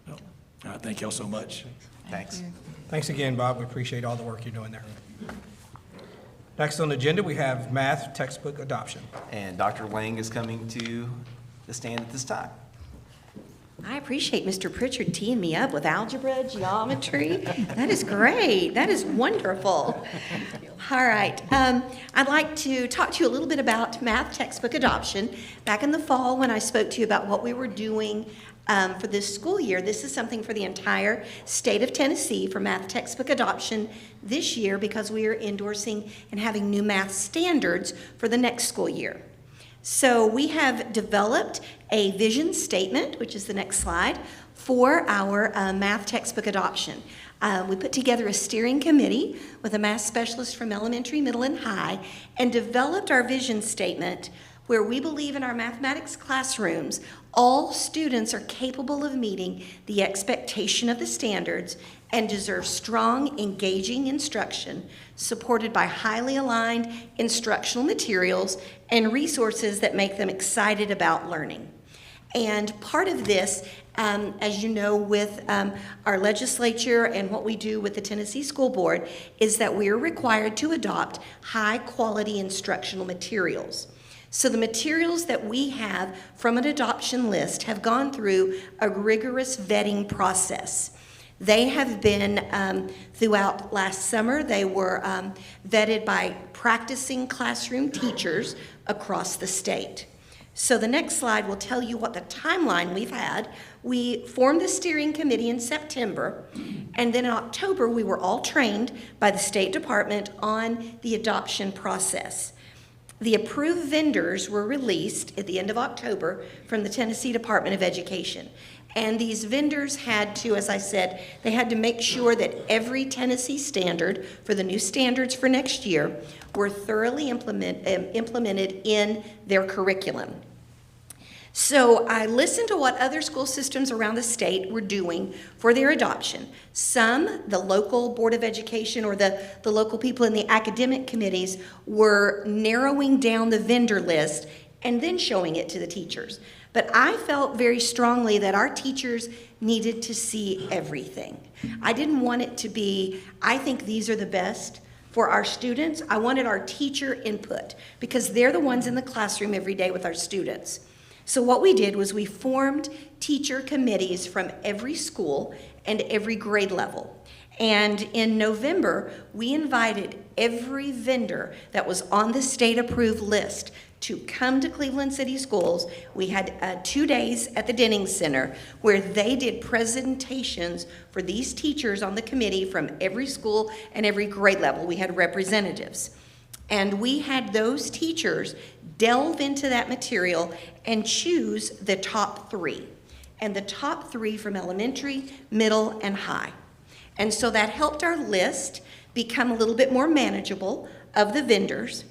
So, all right, thank y'all so much.
Thanks.
Thanks again, Bob. We appreciate all the work you're doing there. Next on the agenda, we have math textbook adoption.
And Dr. Lang is coming to the stand at this time.
I appreciate Mr. Pritchard teeing me up with algebra, geometry. That is great. That is wonderful. All right. I'd like to talk to you a little bit about math textbook adoption. Back in the fall, when I spoke to you about what we were doing for this school year, this is something for the entire state of Tennessee for math textbook adoption this year, because we are endorsing and having new math standards for the next school year. So we have developed a vision statement, which is the next slide, for our math textbook adoption. We put together a steering committee with a math specialist from elementary, middle, and high, and developed our vision statement where we believe in our mathematics classrooms, all students are capable of meeting the expectation of the standards and deserve strong, engaging instruction supported by highly aligned instructional materials and resources that make them excited about learning. And part of this, as you know, with our legislature and what we do with the Tennessee School Board, is that we are required to adopt high-quality instructional materials. So the materials that we have from an adoption list have gone through a rigorous vetting process. They have been, throughout last summer, they were vetted by practicing classroom teachers across the state. So the next slide will tell you what the timeline we've had. We formed the steering committee in September, and then in October we were all trained by the State Department on the adoption process. The approved vendors were released at the end of October from the Tennessee Department of Education. And these vendors had to, as I said, they had to make sure that every Tennessee standard for the new standards for next year were thoroughly implemented in their curriculum. So I listened to what other school systems around the state were doing for their adoption. Some, the local Board of Education or the local people in the academic committees, were narrowing down the vendor list and then showing it to the teachers. But I felt very strongly that our teachers needed to see everything. I didn't want it to be, I think these are the best for our students. I wanted our teacher input because they're the ones in the classroom every day with our students. So what we did was we formed teacher committees from every school and every grade level. And in November, we invited every vendor that was on the state-approved list to come to Cleveland City Schools. We had 2 days at the Denning Center where they did presentations for these teachers on the committee from every school and every grade level. We had representatives. And we had those teachers delve into that material and choose the top 3. And the top 3 from elementary, middle, and high. And so that helped our list become a little bit more manageable of the vendors.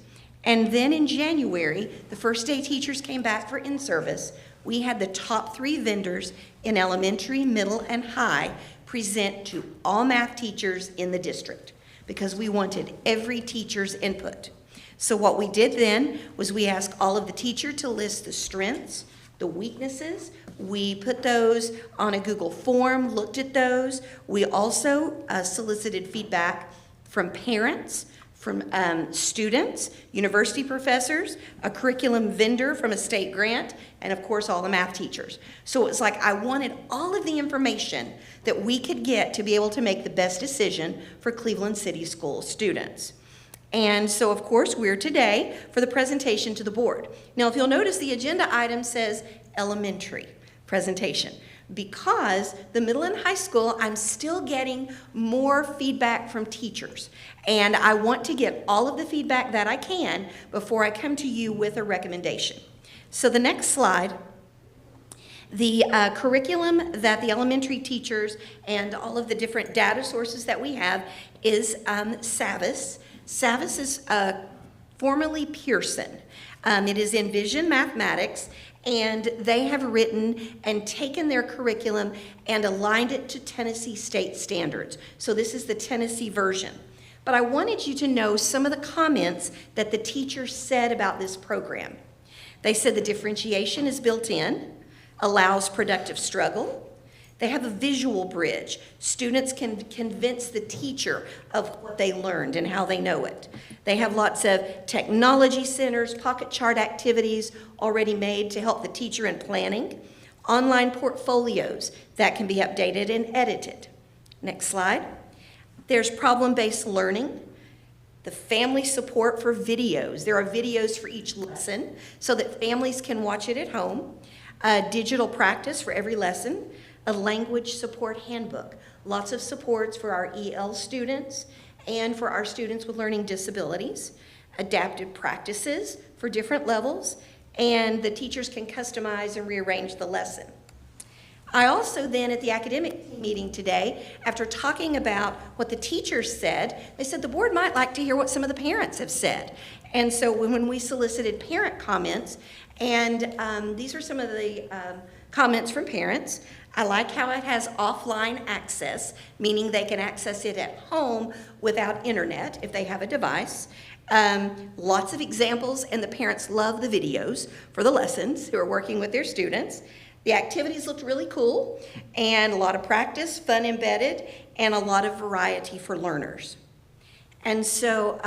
And then in January, the first day teachers came back for in-service, we had the top 3 vendors in elementary, middle, and high present to all math teachers in the district because we wanted every teacher's input. So what we did then was we asked all of the teachers to list the strengths, the weaknesses. We put those on a Google form, looked at those. We also solicited feedback from parents, from students, university professors, a curriculum vendor from a state grant, and of course all the math teachers. So it's like I wanted all of the information that we could get to be able to make the best decision for Cleveland City School students. And so of course we're today for the presentation to the board. Now if you'll notice the agenda item says elementary presentation. Because the middle and high school, I'm still getting more feedback from teachers. And I want to get all of the feedback that I can before I come to you with a recommendation. So the next slide, the curriculum that the elementary teachers and all of the different data sources that we have is SAVIS. SAVIS is formerly Pearson. It is in Vision Mathematics. And they have written and taken their curriculum and aligned it to Tennessee state standards. So this is the Tennessee version. But I wanted you to know some of the comments that the teachers said about this program. They said the differentiation is built in, allows productive struggle. They have a visual bridge. Students can convince the teacher of what they learned and how they know it. They have lots of technology centers, pocket chart activities already made to help the teacher in planning, online portfolios that can be updated and edited. Next slide. There's problem-based learning, the family support for videos. There are videos for each lesson so that families can watch it at home, digital practice for every lesson, a language support handbook. Lots of supports for our EL students and for our students with learning disabilities, adaptive practices for different levels, and the teachers can customize and rearrange the lesson. I also then at the academic meeting today, after talking about what the teachers said, they said the board might like to hear what some of the parents have said. And so when we solicited parent comments, and these are some of the comments from parents. I like how it has offline access, meaning they can access it at home without internet if they have a device. Lots of examples, and the parents love the videos for the lessons who are working with their students. The activities looked really cool, and a lot of practice, fun embedded, and a lot of variety for learners. And so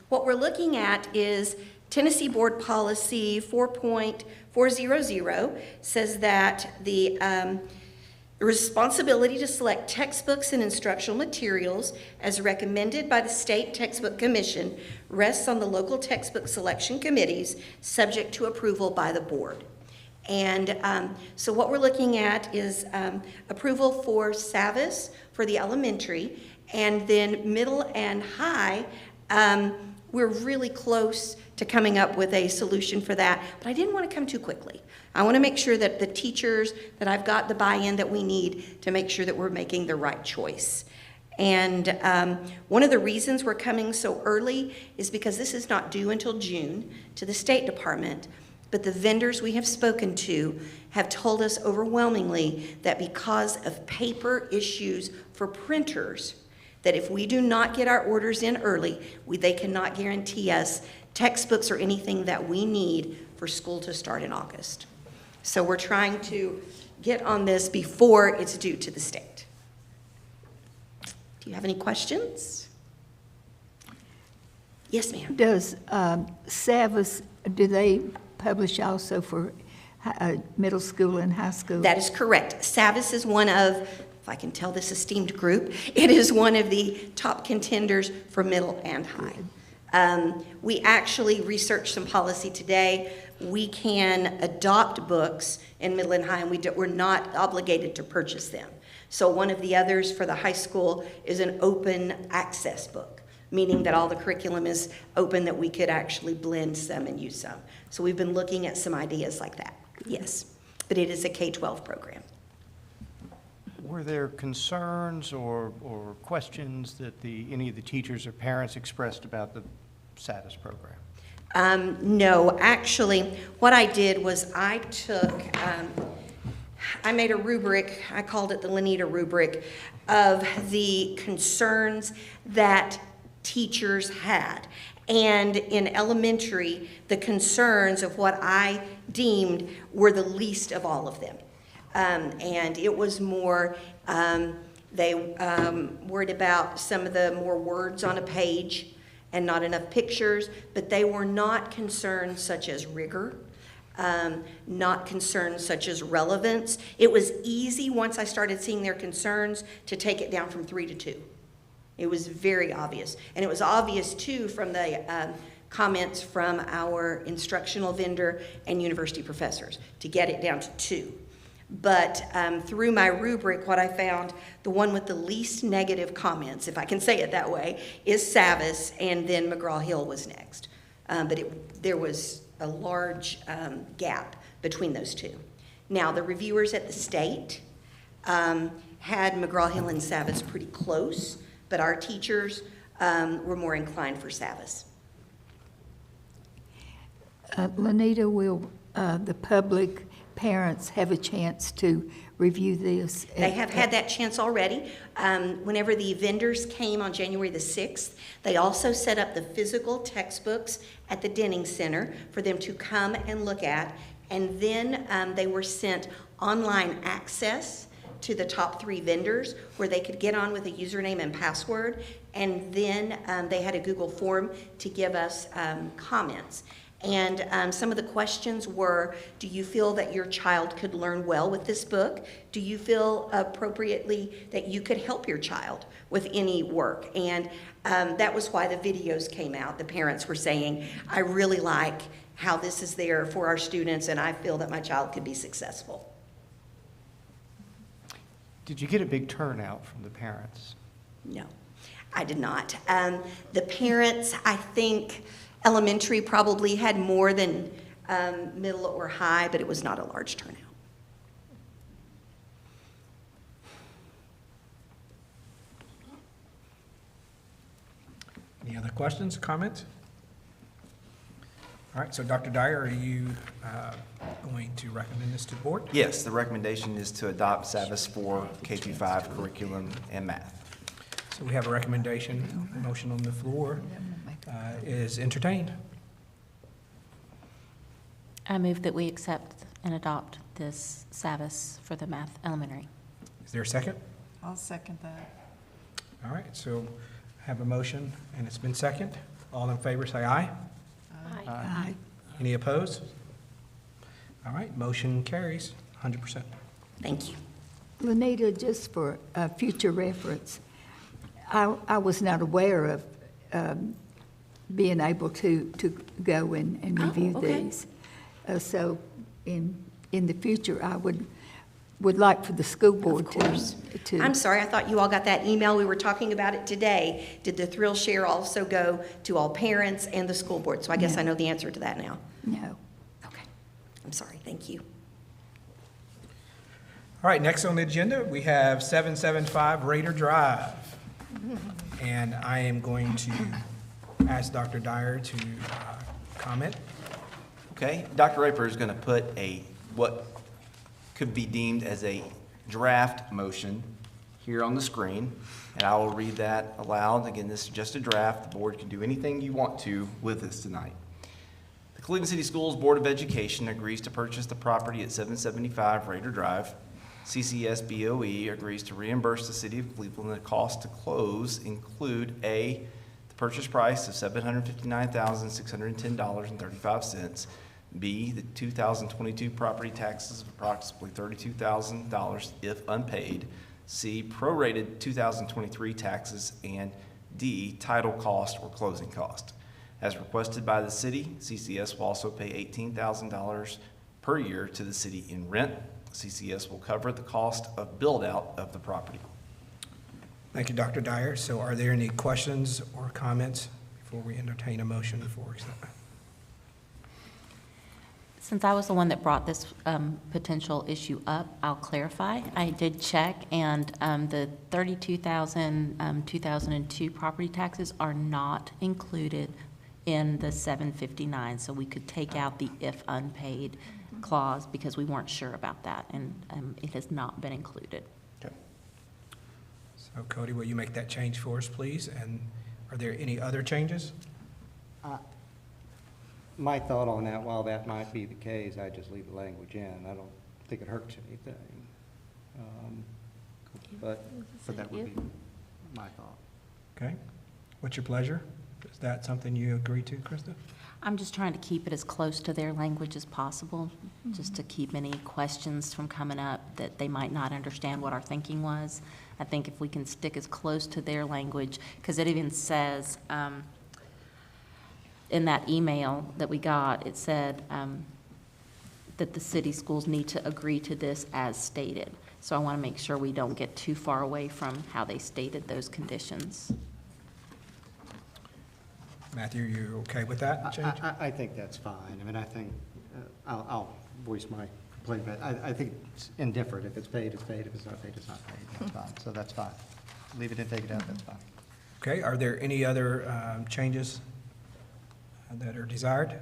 what we're looking at is Tennessee Board Policy 4.400 says that the responsibility to select textbooks and instructional materials as recommended by the State Textbook Commission rests on the local textbook selection committees, subject to approval by the board. And so what we're looking at is approval for SAVIS for the elementary, and then middle and high, we're really close to coming up with a solution for that, but I didn't want to come too quickly. I want to make sure that the teachers, that I've got the buy-in that we need to make sure that we're making the right choice. And one of the reasons we're coming so early is because this is not due until June to the State Department, but the vendors we have spoken to have told us overwhelmingly that because of paper issues for printers, that if we do not get our orders in early, they cannot guarantee us textbooks or anything that we need for school to start in August. So we're trying to get on this before it's due to the state. Do you have any questions? Yes, ma'am.
Does SAVIS, do they publish also for middle school and high school?
That is correct. SAVIS is one of, if I can tell this esteemed group, it is one of the top contenders for middle and high. We actually researched some policy today. We can adopt books in middle and high, and we're not obligated to purchase them. So one of the others for the high school is an open access book, meaning that all the curriculum is open, that we could actually blend some and use some. So we've been looking at some ideas like that, yes. But it is a K-12 program.
Were there concerns or questions that any of the teachers or parents expressed about the SAVIS program?
No, actually, what I did was I made a rubric, I called it the Lanita rubric, of the concerns that teachers had. And in elementary, the concerns of what I deemed were the least of all of them. And it was more, they worried about some of the more words on a page and not enough pictures, but they were not concerns such as rigor, not concerns such as relevance. It was easy once I started seeing their concerns to take it down from 3 to 2. It was very obvious. And it was obvious too from the comments from our instructional vendor and university professors to get it down to 2. But through my rubric, what I found, the one with the least negative comments, if I can say it that way, is SAVIS, and then McGraw-Hill was next. But there was a large gap between those two. Now, the reviewers at the state had McGraw-Hill and SAVIS pretty close, but our teachers were more inclined for SAVIS.
Lanita, will the public, parents have a chance to review this?
They have had that chance already. Whenever the vendors came on January the 6th, they also set up the physical textbooks at the Denning Center for them to come and look at. And then they were sent online access to the top 3 vendors where they could get on with a username and password. And then they had a Google form to give us comments. And some of the questions were, do you feel that your child could learn well with this book? Do you feel appropriately that you could help your child with any work? And that was why the videos came out. The parents were saying, I really like how this is there for our students, and I feel that my child could be successful.
Did you get a big turnout from the parents?
No, I did not. The parents, I think, elementary probably had more than middle or high, but it was not a large turnout.
Any other questions, comments? All right, so Dr. Dyer, are you going to recommend this to the board?
Yes, the recommendation is to adopt Savas for K-5 curriculum and math.
So we have a recommendation, a motion on the floor is entertained.
I move that we accept and adopt this Savas for the math elementary.
Is there a second?
I'll second that.
All right, so I have a motion and it's been second. All in favor, say aye.
Aye.
Any opposed? All right, motion carries 100%.
Thank you.
Lanita, just for future reference, I was not aware of being able to go and review these. So in the future, I would like for the school board to.
I'm sorry, I thought you all got that email. We were talking about it today. Did the Thrill Share also go to all parents and the school board? So I guess
No.
I know the answer to that now.
No.
Okay. I'm sorry. Thank you.
All right, next on the agenda, we have 775 Raider Drive. And I am going to ask Dr. Dyer to comment.
Okay, Dr. Raper is going to put what could be deemed as a draft motion here on the screen, and I will read that aloud. Again, this is just a draft. The board can do anything you want to with this tonight. The Cleveland City Schools Board of Education agrees to purchase the property at 775 Raider Drive. CCS BOE agrees to reimburse the City of Cleveland the cost to close include A, the purchase price of $759,610.35, B, the 2022 property taxes of approximately $32,000 if unpaid, C, prorated 2023 taxes, and D, title cost or closing cost. As requested by the city, CCS will also pay $18,000 per year to the city in rent. CCS will cover the cost of build-out of the property.
Thank you, Dr. Dyer. So are there any questions or comments before we entertain a motion for acceptance?
Since I was the one that brought this potential issue up, I'll clarify. I did check, and the $32,000 2002 property taxes are not included in the $759, so we could take out the if unpaid clause because we weren't sure about that, and it has not been included.
Okay.
So Cody, will you make that change for us, please? And are there any other changes?
My thought on that, while that might be the case, I just leave the language in. I don't think it hurts anything. But that would be my thought.
Okay. What's your pleasure? Is that something you agree to, Krista?
I'm just trying to keep it as close to their language as possible, just to keep any questions from coming up that they might not understand what our thinking was. I think if we can stick as close to their language, because it even says in that email that we got, it said that the city schools need to agree to this as stated. So I want to make sure we don't get too far away from how they stated those conditions.
Matthew, you okay with that change?
I think that's fine. I mean, I think, I'll voice my complaint, but I think it's indifferent. If it's paid, it's paid. If it's not paid, it's not paid. That's fine. So that's fine. Leave it and take it out, that's fine.
Okay, are there any other changes that are desired?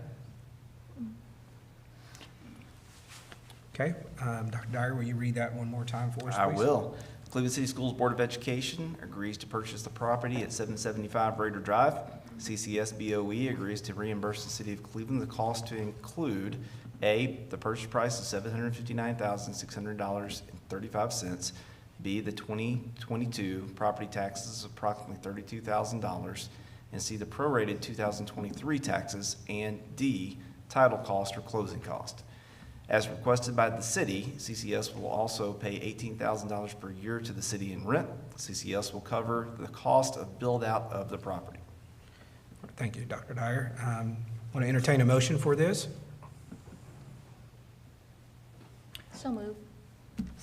Okay, Dr. Dyer, will you read that one more time for us, please?
I will. Cleveland City Schools Board of Education agrees to purchase the property at 775 Raider Drive. CCS BOE agrees to reimburse the City of Cleveland the cost to include A, the purchase price of $759,600.35, B, the 2022 property taxes of approximately $32,000, and C, the prorated 2023 taxes, and D, title cost or closing cost. As requested by the city, CCS will also pay $18,000 per year to the city in rent. CCS will cover the cost of build-out of the property.
Thank you, Dr. Dyer. Want to entertain a motion for this?
So moved.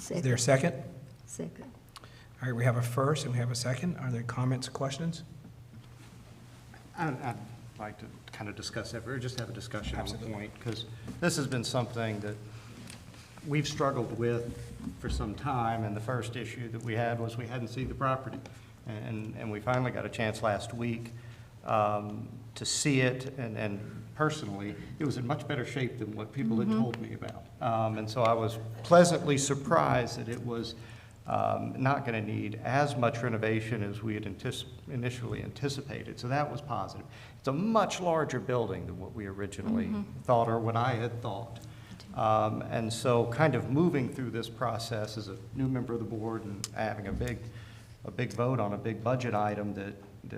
Is there a second?
Second.
All right, we have a first and we have a second. Are there comments, questions?
I'd like to kind of discuss that, or just have a discussion on the point, because this has been something that we've struggled with for some time, and the first issue that we had was we hadn't seen the property. And we finally got a chance last week to see it, and personally, it was in much better shape than what people had told me about. And so I was pleasantly surprised that it was not going to need as much renovation as we had initially anticipated. So that was positive. It's a much larger building than what we originally thought, or what I had thought. And so kind of moving through this process as a new member of the board and having a big vote on a big budget item that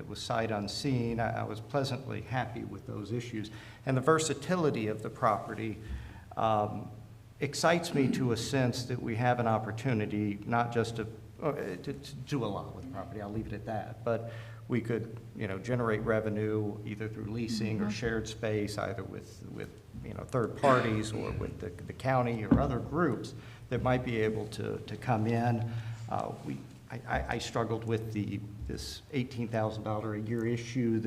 was sight unseen, I was pleasantly happy with those issues. And the versatility of the property excites me to a sense that we have an opportunity not just to do a lot with the property, I'll leave it at that, but we could, generate revenue either through leasing or shared space, either with third parties or with the county or other groups that might be able to come in. I struggled with this $18,000 a year issue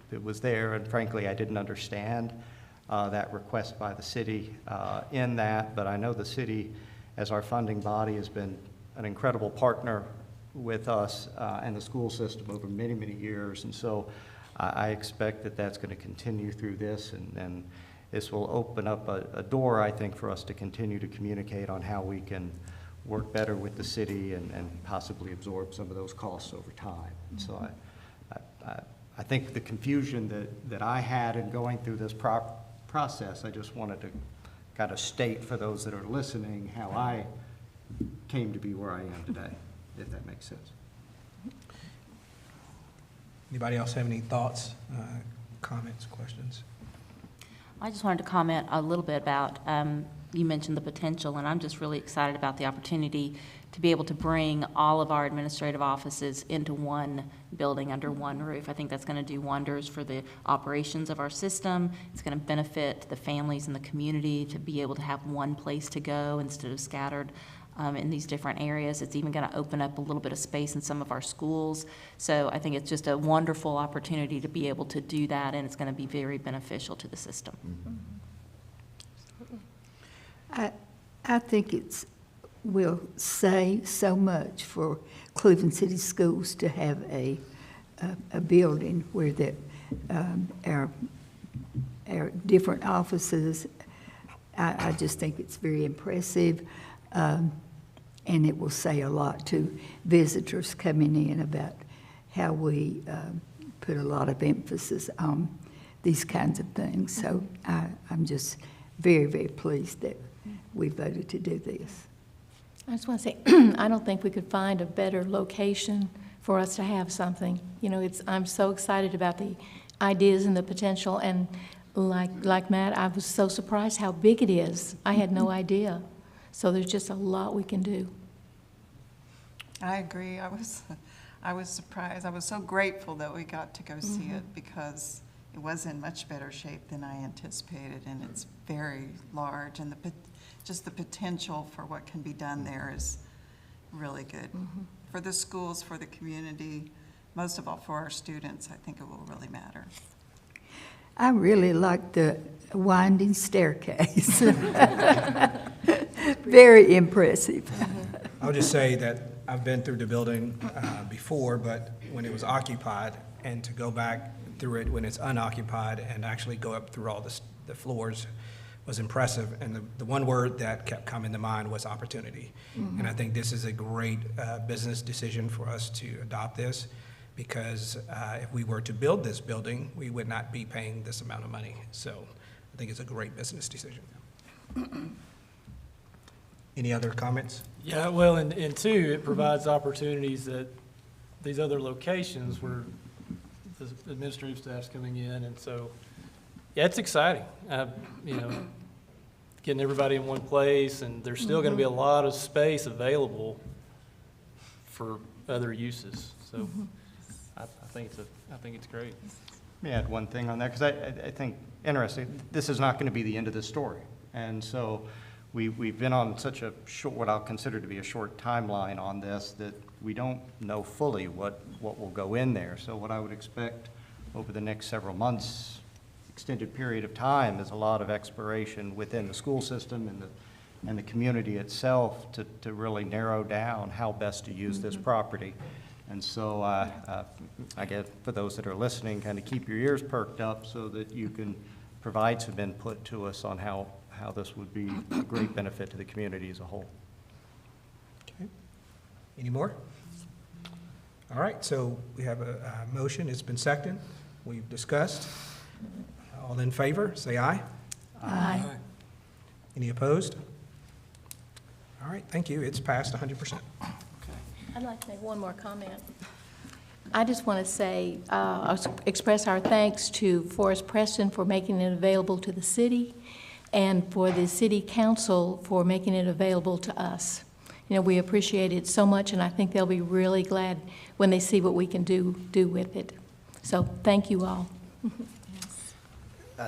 that was there, and frankly, I didn't understand that request by the city in that, but I know the city, as our funding body, has been an incredible partner with us and the school system over many, many years, and so I expect that that's going to continue through this, and this will open up a door, I think, for us to continue to communicate on how we can work better with the city and possibly absorb some of those costs over time. And so I think the confusion that I had in going through this process, I just wanted to kind of state for those that are listening how I came to be where I am today, if that makes sense.
Anybody else have any thoughts, comments, questions?
I just wanted to comment a little bit about, you mentioned the potential, and I'm just really excited about the opportunity to be able to bring all of our administrative offices into one building under one roof. I think that's going to do wonders for the operations of our system. It's going to benefit the families and the community to be able to have one place to go instead of scattered in these different areas. It's even going to open up a little bit of space in some of our schools. So I think it's just a wonderful opportunity to be able to do that, and it's going to be very beneficial to the system.
I think will say so much for Cleveland City Schools to have a building where our different offices. I just think it's very impressive, and it will say a lot to visitors coming in about how we put a lot of emphasis on these kinds of things. So I'm just very, very pleased that we voted to do this.
I just want to say, I don't think we could find a better location for us to have something. I'm so excited about the ideas and the potential, and like Matt, I was so surprised how big it is. I had no idea. So there's just a lot we can do.
I agree. I was surprised. I was so grateful that we got to go see it, because it was in much better shape than I anticipated, and it's very large, and just the potential for what can be done there is really good. For the schools, for the community, most of all for our students, I think it will really matter.
I really like the winding staircase. Very impressive.
I'll just say that I've been through the building before, but when it was occupied, and to go back through it when it's unoccupied and actually go up through all the floors was impressive. And the one word that kept coming to mind was opportunity. And I think this is a great business decision for us to adopt this, because if we were to build this building, we would not be paying this amount of money. So I think it's a great business decision. Any other comments?
Yeah, well, and two, it provides opportunities at these other locations where the administrative staff's coming in, and so, yeah, it's exciting. You know, getting everybody in one place, and there's still gonna be a lot of space available for other uses, so I think it's great.
Let me add one thing on that, because I think, interesting, this is not going to be the end of the story. And so we've been on such a short, what I'll consider to be a short timeline on this, that we don't know fully what will go in there. So what I would expect over the next several months, extended period of time, is a lot of exploration within the school system and the community itself to really narrow down how best to use this property. And so I guess for those that are listening, kind of keep your ears perked up so that you can provide some input to us on how this would be a great benefit to the community as a whole.
Okay. Any more? All right, so we have a motion. It's been seconded. We've discussed. All in favor, say aye.
Aye.
Any opposed? All right, thank you. It's passed 100%.
I'd like to make one more comment. I just want to say, express our thanks to Forrest Preston for making it available to the city, and for the city council for making it available to us. You know, we appreciate it so much, and I think they'll be really glad when they see what we can do with it. So thank you all.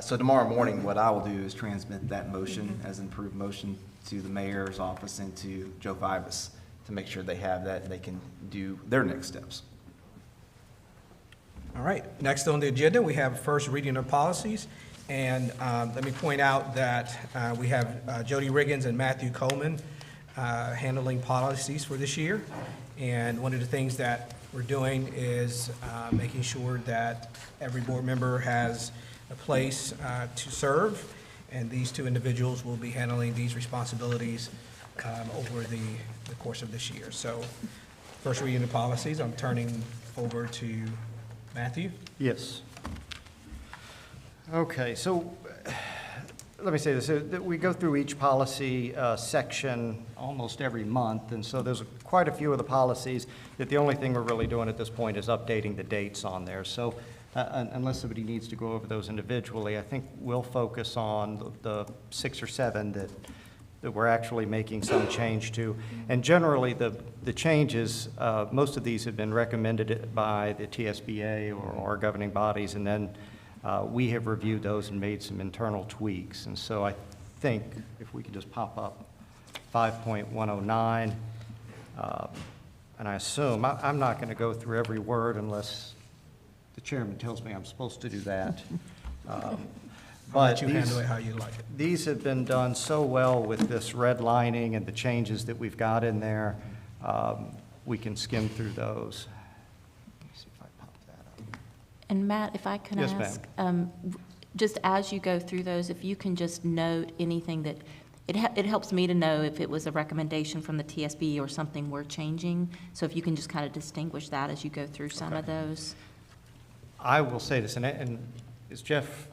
So tomorrow morning, what I will do is transmit that motion as an approved motion to the mayor's office and to Joe Fibus to make sure they have that and they can do their next steps.
All right, next on the agenda, we have first reading of policies. And let me point out that we have Jody Riggins and Matthew Coleman handling policies for this year. And one of the things that we're doing is making sure that every board member has a place to serve. And these two individuals will be handling these responsibilities over the course of this year. So first reading of policies, I'm turning over to Matthew.
Yes. Okay, so let me say this. We go through each policy section almost every month, and so there's quite a few of the policies that the only thing we're really doing at this point is updating the dates on there. So unless somebody needs to go over those individually, I think we'll focus on the 6 or 7 that we're actually making some change to. And generally, the changes, most of these have been recommended by the TSBA or our governing bodies, and then we have reviewed those and made some internal tweaks. And so I think if we could just pop up 5.109, and I assume, I'm not going to go through every word unless the chairman tells me I'm supposed to do that.
I'll let you handle it how you like it.
These have been done so well with this redlining and the changes that we've got in there. We can skim through those. Let me see if I pop that up.
And Matt, if I can
Yes,
ask, just as you go through those, if you can just note anything that, it helps me to know if it was a recommendation from the TSB or something we're changing. So if you can just kind of distinguish that as you go through some of those.
I will say this, and it's Jeff,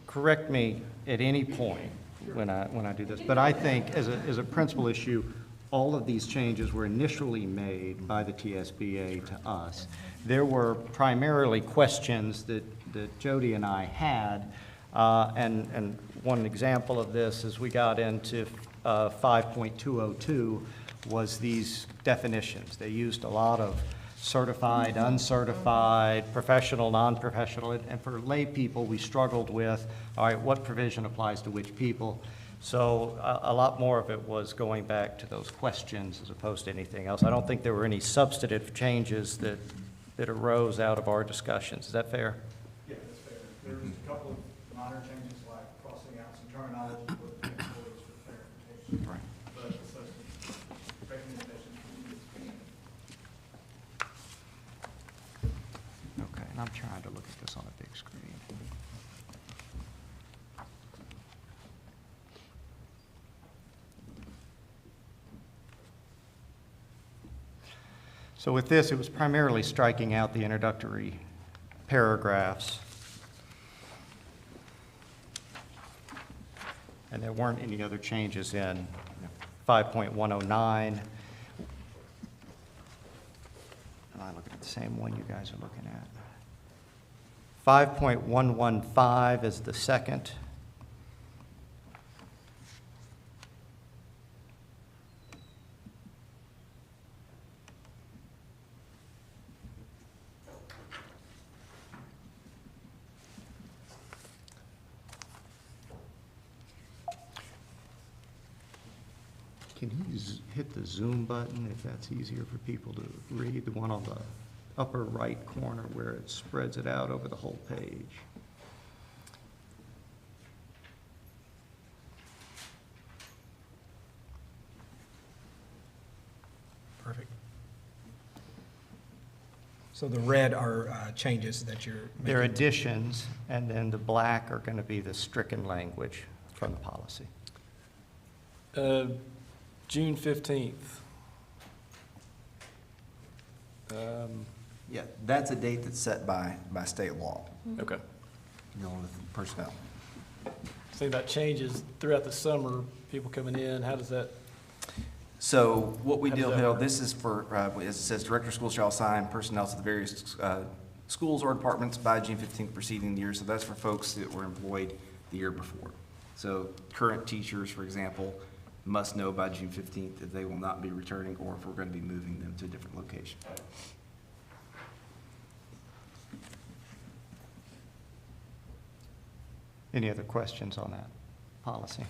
correct me at any point when I do this, but I think as a principal issue, all of these changes were initially made by the TSBA to us. There were primarily questions that Jody and I had, and one example of this as we got into 5.202 was these definitions. They used a lot of certified, uncertified, professional, non-professional, and for lay people, we struggled with, all right, what provision applies to which people? So a lot more of it was going back to those questions as opposed to anything else. I don't think there were any substantive changes that arose out of our discussions. Is that fair?
Yeah, that's fair. There was a couple of minor changes like crossing out some terminology with the employees for clarification.
Right.
But the substantive recommendations
Okay, and I'm trying to look at this on a big screen. So with this, it was primarily striking out the introductory paragraphs. And there weren't any other changes in 5.109. Am I looking at the same one you guys are looking at? 5.115 is the second. Can you hit the zoom button if that's easier for people to read? The one on the upper right corner where it spreads it out over the whole page.
Perfect. So the red are changes that you're making?
They're additions, and then the black are going to be the stricken language from the policy.
June 15th.
Yeah, that's a date that's set by state law,
Okay.
dealing with personnel.
Think about changes throughout the summer, people coming in, how does that?
So what we
How does
deal,
that
Hill,
work?
this is for, as it says, director of schools shall assign personnel to the various schools or departments by June 15th preceding the year. So that's for folks that were employed the year before. So current teachers, for example, must know by June 15th if they will not be returning or if we're going to be moving them to a different location.
Any other questions on that policy?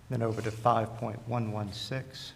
Then over to 5.116.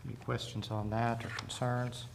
Any questions on that or concerns?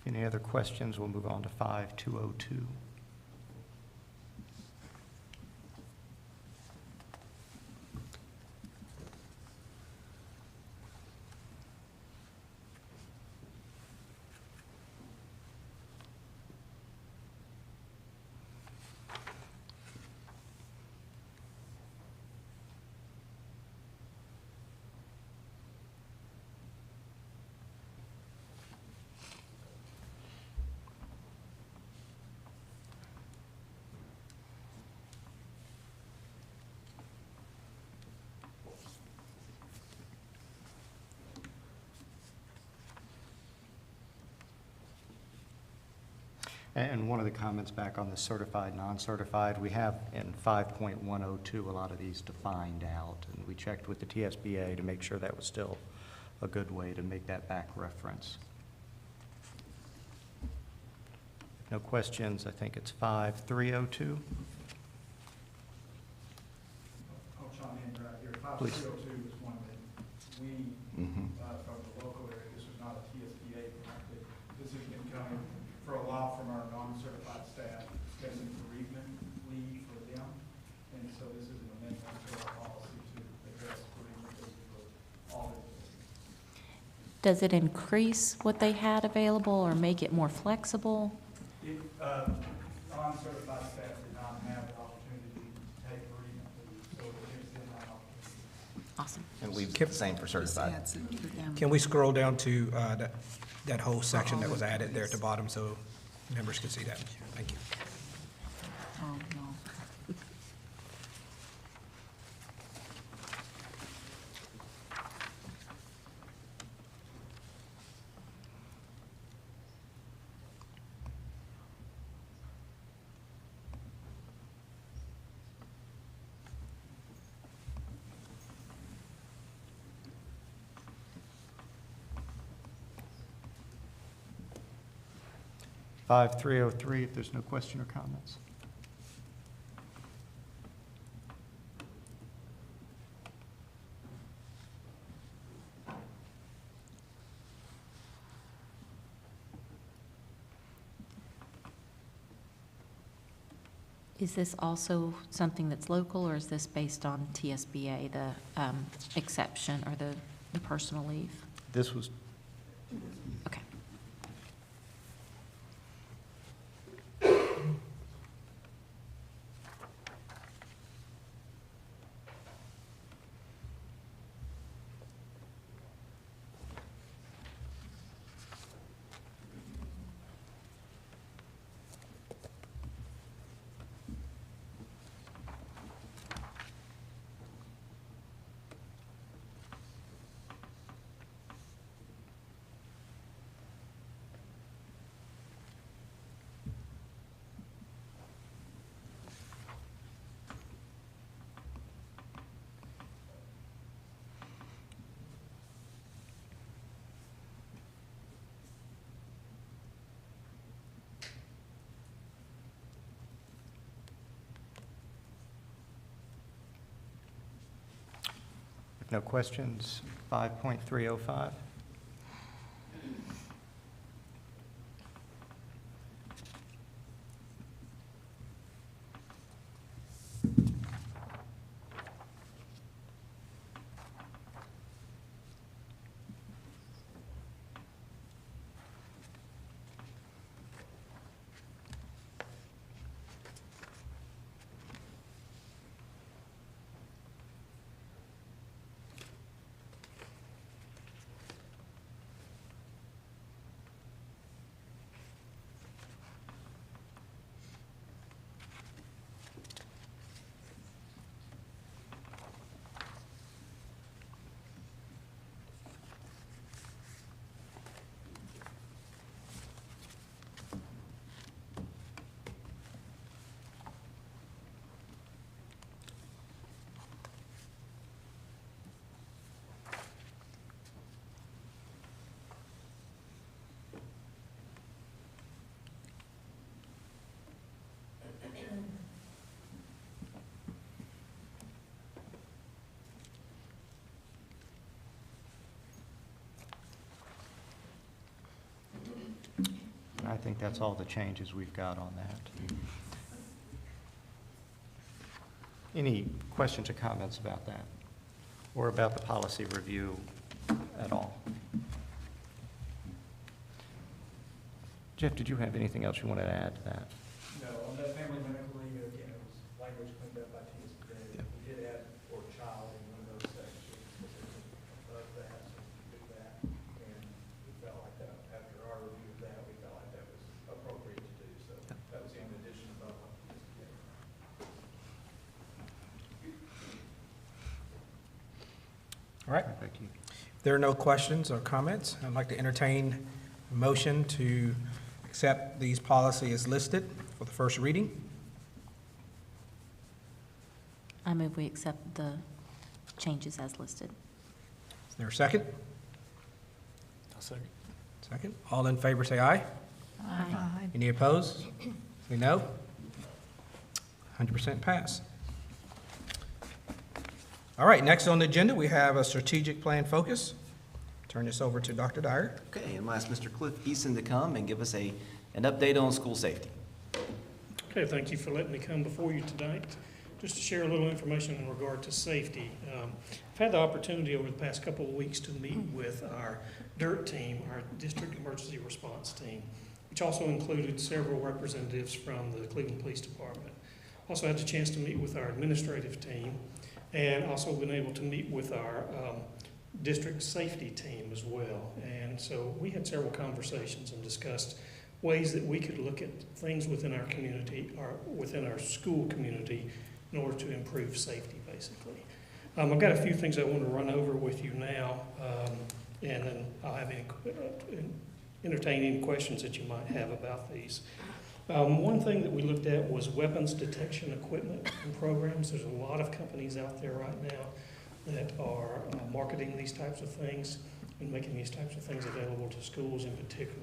Any other questions? We'll move on to 5.202. And one of the comments back on the certified, non-certified, we have in 5.102 a lot of these defined out, and we checked with the TSBA to make sure that was still a good way to make that back reference. No questions, I think it's 5302.
I'll chime in right here.
Please.
5302 is one that we, from the local area, this was not a TSBA project. This has been coming for a while from our non-certified staff, discussing bereavement leave for them. And so this is an amendment to our policy to address bereavement leave for all employees.
Does it increase what they had available or make it more flexible?
Non-certified staff did not have the opportunity to take bereavement leave, so it gives them that opportunity.
Awesome.
And leaves it the same for certified.
Adds it to them.
Can we scroll down to that whole section that was added there at the bottom so members can see that? Thank you.
Oh, no.
5303, if there's no question or comments.
Is this also something that's local, or is this based on TSBA, the exception or the personal leave?
This was,
Okay.
if no questions, 5.305. I think that's all the changes we've got on that. Any questions or comments about that? Or about the policy review at all? Jeff, did you have anything else you wanted to add to that?
No, on that family medical leave, again, it was language cleaned up by TSBA. We did add or child in one of those sections of that, so we did that. And we felt like that, after our review of that, we felt like that was appropriate to do. So that was in addition above what TSBA.
All right.
Thank you.
If there are no questions or comments, I'd like to entertain a motion to accept these policies as listed for the first reading.
I move we accept the changes as listed.
Is there a second?
I'll second.
Second. All in favor, say aye.
Aye.
Any opposed? Say no. 100% pass. All right, next on the agenda, we have a strategic plan focus. Turn this over to Dr. Dyer.
Okay, and we'll ask Mr. Cliff Easton to come and give us an update on school safety.
Okay, thank you for letting me come before you tonight, just to share a little information in regard to safety. I've had the opportunity over the past couple of weeks to meet with our DIRT team, our District Emergency Response Team, which also included several representatives from the Cleveland Police Department. Also had the chance to meet with our administrative team, and also been able to meet with our district safety team as well. And so we had several conversations and discussed ways that we could look at things within our community, or within our school community, in order to improve safety, basically. I've got a few things I want to run over with you now, and then I'll have entertain any questions that you might have about these. One thing that we looked at was weapons detection equipment and programs. There's a lot of companies out there right now that are marketing these types of things and making these types of things available to schools in particular.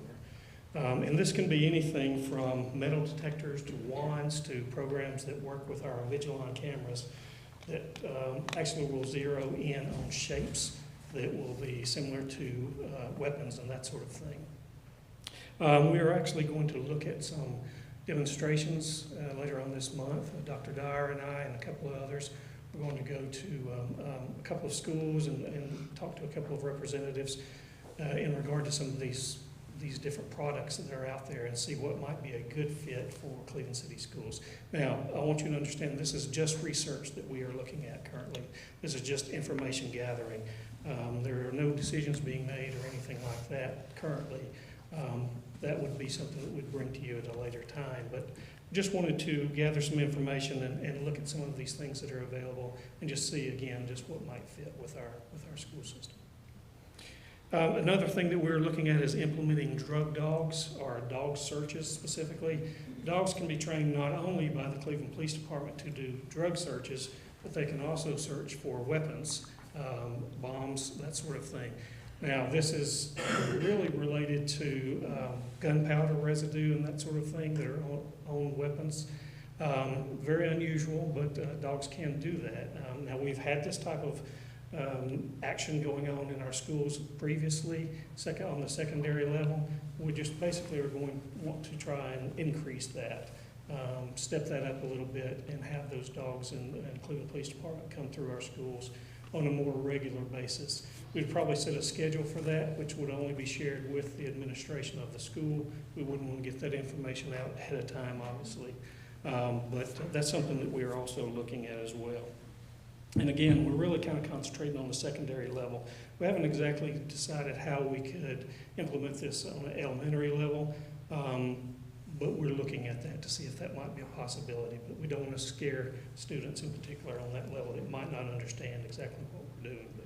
And this can be anything from metal detectors to wands to programs that work with our Vigilon cameras that actually will zero in on shapes that will be similar to weapons and that sort of thing. We are actually going to look at some demonstrations later on this month. Dr. Dyer and I and a couple of others are going to go to a couple of schools and talk to a couple of representatives in regard to some of these different products that are out there and see what might be a good fit for Cleveland City Schools. Now, I want you to understand this is just research that we are looking at currently. This is just information gathering. There are no decisions being made or anything like that currently. That would be something that we'd bring to you at a later time. But just wanted to gather some information and look at some of these things that are available and just see, again, just what might fit with our school system. Another thing that we're looking at is implementing drug dogs, or dog searches specifically. Dogs can be trained not only by the Cleveland Police Department to do drug searches, but they can also search for weapons, bombs, that sort of thing. Now, this is really related to gunpowder residue and that sort of thing that are on weapons. Very unusual, but dogs can do that. Now, we've had this type of action going on in our schools previously, on the secondary level. We just basically are going to want to try and increase that, step that up a little bit, and have those dogs and Cleveland Police Department come through our schools on a more regular basis. We'd probably set a schedule for that, which would only be shared with the administration of the school. We wouldn't want to get that information out ahead of time, obviously. But that's something that we are also looking at as well. And again, we're really kind of concentrating on the secondary level. We haven't exactly decided how we could implement this on an elementary level, but we're looking at that to see if that might be a possibility. But we don't want to scare students in particular on that level that might not understand exactly what we're doing there.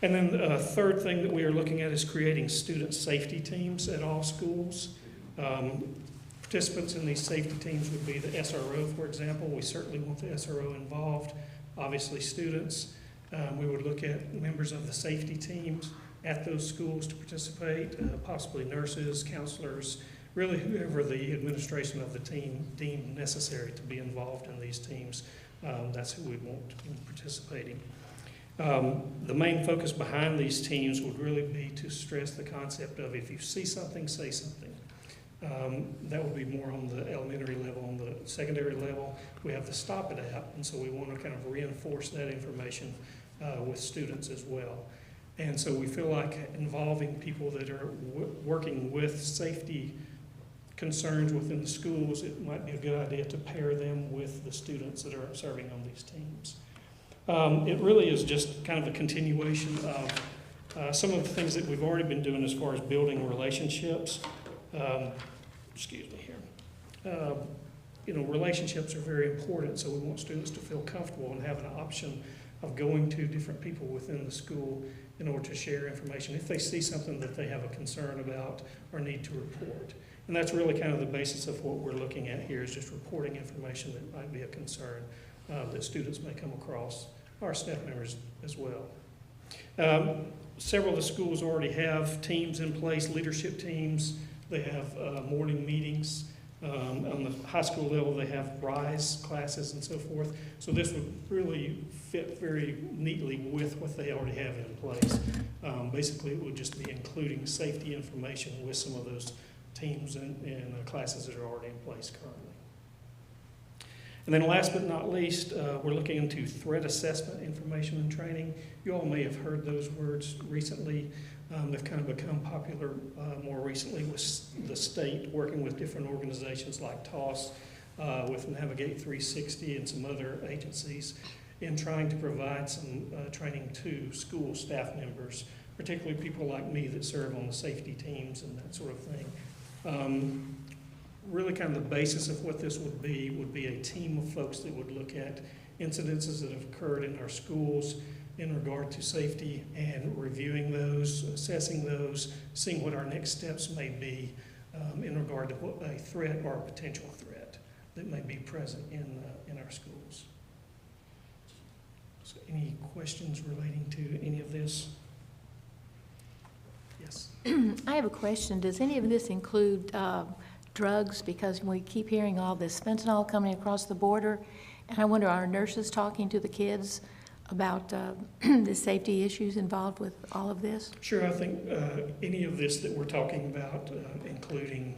And then the third thing that we are looking at is creating student safety teams at all schools. Participants in these safety teams would be the SRO, for example. We certainly want the SRO involved. Obviously, students. We would look at members of the safety teams at those schools to participate, possibly nurses, counselors, really whoever the administration of the team deemed necessary to be involved in these teams. That's who we'd want to be participating. The main focus behind these teams would really be to stress the concept of if you see something, say something. That would be more on the elementary level. On the secondary level, we have the Stop It app, and so we want to kind of reinforce that information with students as well. And so we feel like involving people that are working with safety concerns within the schools, it might be a good idea to pair them with the students that are serving on these teams. It really is just kind of a continuation of some of the things that we've already been doing as far as building relationships. Excuse me here. Relationships are very important, so we want students to feel comfortable and have an option of going to different people within the school in order to share information if they see something that they have a concern about or need to report. And that's really kind of the basis of what we're looking at here, is just reporting information that might be a concern that students may come across, our staff members as well. Several of the schools already have teams in place, leadership teams. They have morning meetings. On the high school level, they have RISE classes and so forth. So this would really fit very neatly with what they already have in place. Basically, it would just be including safety information with some of those teams and classes that are already in place currently. And then last but not least, we're looking into threat assessment information and training. You all may have heard those words recently. They've kind of become popular more recently with the state, working with different organizations like TOSS, with Navigate 360 and some other agencies, in trying to provide some training to school staff members, particularly people like me that serve on the safety teams and that sort of thing. Really kind of the basis of what this would be a team of folks that would look at incidences that have occurred in our schools in regard to safety and reviewing those, assessing those, seeing what our next steps may be in regard to what a threat or a potential threat that may be present in our schools. So any questions relating to any of this? Yes.
I have a question. Does any of this include drugs? Because we keep hearing all this fentanyl coming across the border, and I wonder, are nurses talking to the kids about the safety issues involved with all of this?
Sure, I think any of this that we're talking about, including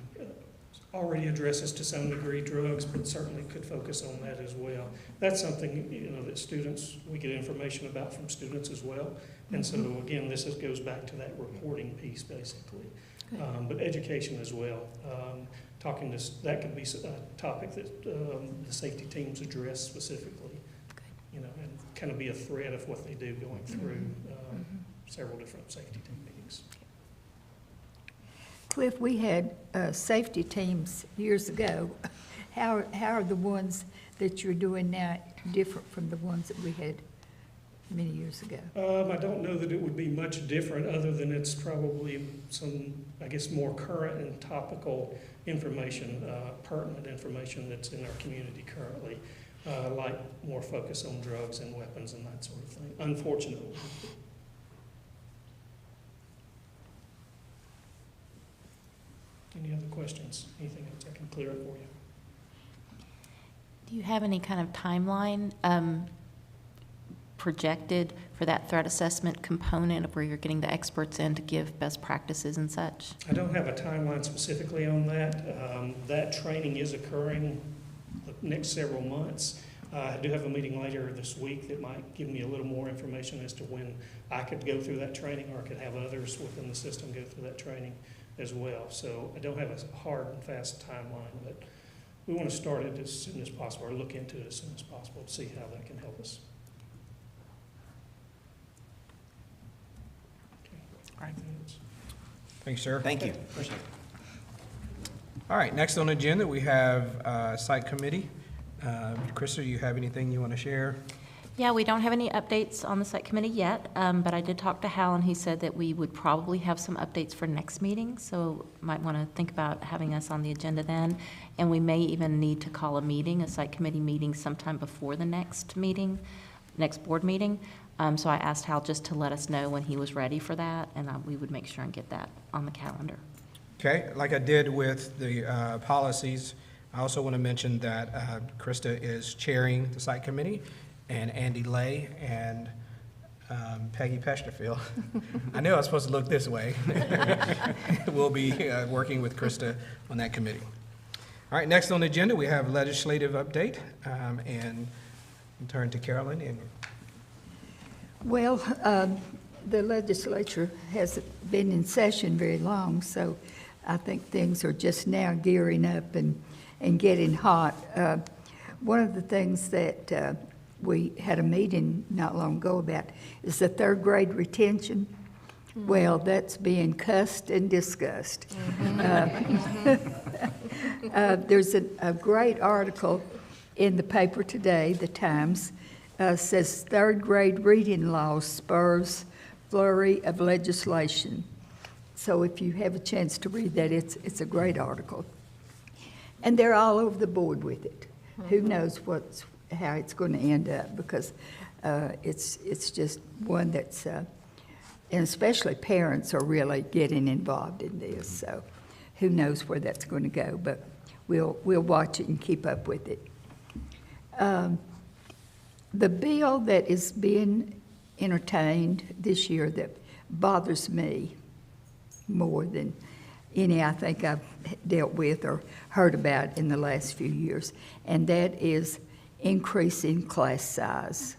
already addresses to some degree drugs, but certainly could focus on that as well. That's something that students, we get information about from students as well. And so again, this goes back to that reporting piece basically, but education as well. That could be a topic that the safety teams address specifically, and kind of be a thread of what they do going through several different safety team meetings.
Cliff, we had safety teams years ago. How are the ones that you're doing now different from the ones that we had many years ago?
I don't know that it would be much different, other than it's probably some, I guess, more current and topical information, pertinent information that's in our community currently, like more focus on drugs and weapons and that sort of thing, unfortunately. Any other questions? Anything else I can clear up for you?
Do you have any kind of timeline projected for that threat assessment component of where you're getting the experts in to give best practices and such?
I don't have a timeline specifically on that. That training is occurring the next several months. I do have a meeting later this week that might give me a little more information as to when I could go through that training, or I could have others within the system go through that training as well. So I don't have a hard and fast timeline, but we want to start it as soon as possible, or look into it as soon as possible to see how that can help us. Okay. Anything else?
Thanks, sir.
Thank you. Appreciate it.
All right, next on the agenda, we have site committee. Krista, do you have anything you want to share?
Yeah, we don't have any updates on the site committee yet, but I did talk to Hal, and he said that we would probably have some updates for next meeting, so might want to think about having us on the agenda then. And we may even need to call a meeting, a site committee meeting, sometime before the next meeting, next board meeting. So I asked Hal just to let us know when he was ready for that, and we would make sure and get that on the calendar.
Okay, like I did with the policies, I also want to mention that Krista is chairing the site committee, and Andy Lay and Peggy Pesterfield. I knew I was supposed to look this way. We'll be working with Krista on that committee. All right, next on the agenda, we have legislative update, and I'll turn to Carolyn. And
Well, the legislature hasn't been in session very long, so I think things are just now gearing up and getting hot. One of the things that we had a meeting not long ago about is the third grade retention. Well, that's being cussed and discussed. There's a great article in the paper today, the Times, says third grade reading law spurs flurry of legislation. So if you have a chance to read that, it's a great article. And they're all over the board with it. Who knows how it's going to end up, because it's just one that's, and especially parents are really getting involved in this. So who knows where that's going to go, but we'll watch it and keep up with it. The bill that is being entertained this year that bothers me more than any I think I've dealt with or heard about in the last few years, and that is increasing class size.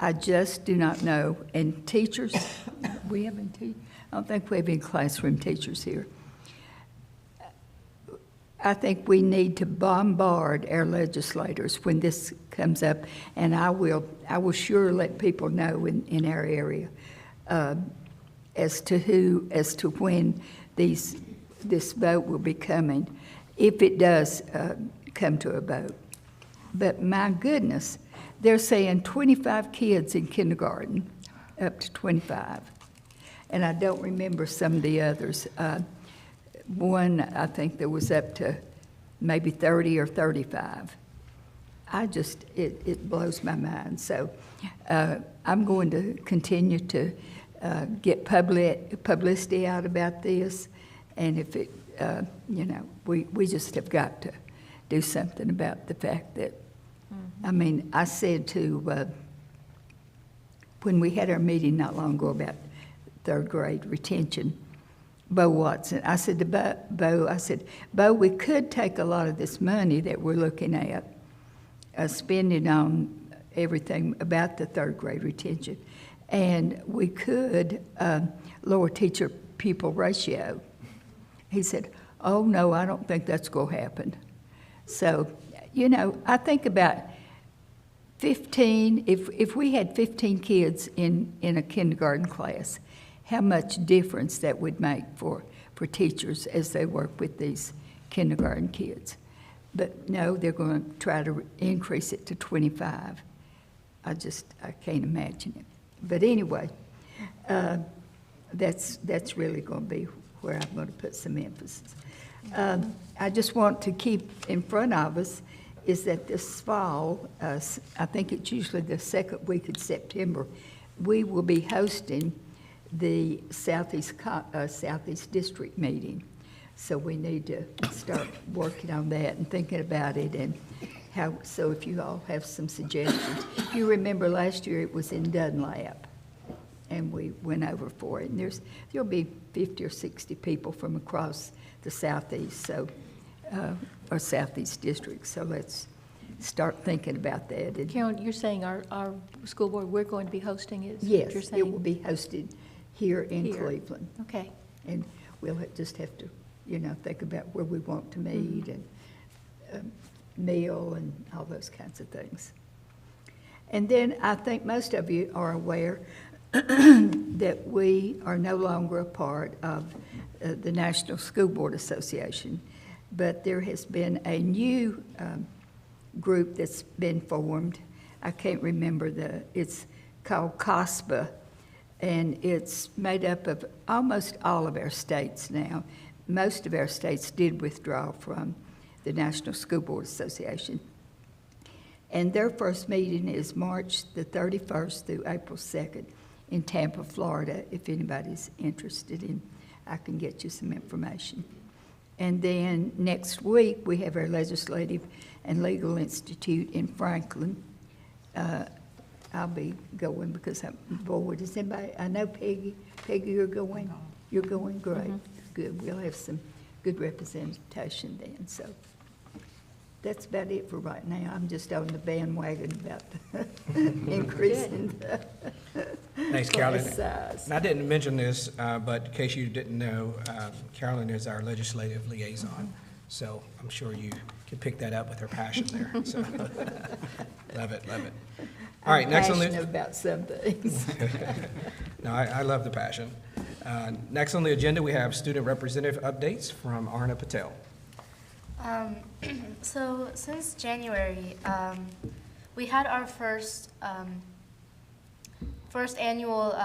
I just do not know. And teachers, I don't think we have any classroom teachers here. I think we need to bombard our legislators when this comes up, and I will sure let people know in our area as to when this vote will be coming, if it does come to a vote. But my goodness, they're saying 25 kids in kindergarten, up to 25. And I don't remember some of the others. One, I think there was up to maybe 30 or 35. It blows my mind. So I'm going to continue to get publicity out about this. And if it, we just have got to do something about the fact that, I mean, I said to, when we had our meeting not long ago about third grade retention, Bo Watson, I said to Bo, we could take a lot of this money that we're looking at, spending on everything about the third grade retention, and we could lower teacher-pupil ratio. He said, oh, no, I don't think that's going to happen. So, I think about 15, if we had 15 kids in a kindergarten class, how much difference that would make for teachers as they work with these kindergarten kids. But no, they're going to try to increase it to 25. I can't imagine it. But anyway, that's really going to be where I'm going to put some emphasis. I just want to keep in front of us is that this fall, I think it's usually the second week of September, we will be hosting the Southeast District meeting. So we need to start working on that and thinking about it, and so if you all have some suggestions. You remember last year it was in Dunlap, and we went over for it. And there'll be 50 or 60 people from across the Southeast, or Southeast District. So let's start thinking about that.
Carolyn, you're saying our school board, we're going to be hosting it?
Yes, it will be hosted here in Cleveland.
Okay.
And we'll just have to, think about where we want to meet and meal and all those kinds of things. And then I think most of you are aware that we are no longer a part of the National School Board Association, but there has been a new group that's been formed. I can't remember it's called COSPA, and it's made up of almost all of our states now. Most of our states did withdraw from the National School Board Association. And their first meeting is March the 31st through April 2nd in Tampa, Florida. If anybody's interested I can get you some information. And then next week, we have our Legislative and Legal Institute in Franklin. I'll be going because I'm bored. Is anybody, I know Peggy, you're going? You're going? Great. Mm-hmm. Good. We'll have some good representation then. So that's about it for right now. I'm just on the bandwagon about increasing the
Thanks, Carolyn.
size.
And I didn't mention this, but in case you didn't know, Carolyn is our legislative liaison. So I'm sure you can pick that up with her passion there. So love it. All right, next on the
passionate about some things.
No, I love the passion. Next on the agenda, we have student representative updates from Arna Patel.
So since January, we had our first annual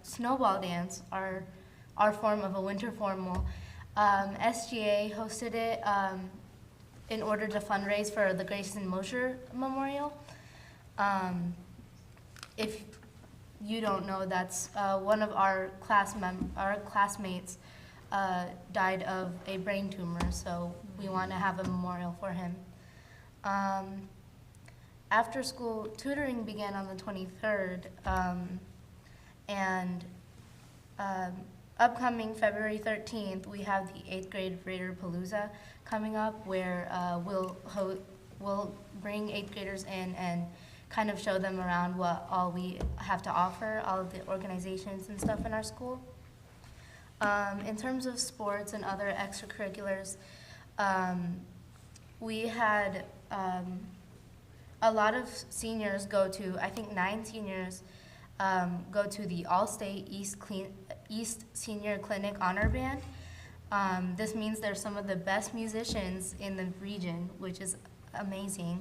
snowball dance, our form of a winter formal. SGA hosted it in order to fundraise for the Grayson Mosher Memorial. If you don't know, that's one of our classmates died of a brain tumor, so we want to have a memorial for him. After school tutoring began on the 23rd, and upcoming February 13th, we have the 8th grade Raider Palooza coming up, where we'll bring 8th graders in and kind of show them around what all we have to offer, all of the organizations and stuff in our school. In terms of sports and other extracurriculars, we had a lot of seniors go to, I think 9 seniors go to the All-State East Senior Clinic Honor Band. This means they're some of the best musicians in the region, which is amazing.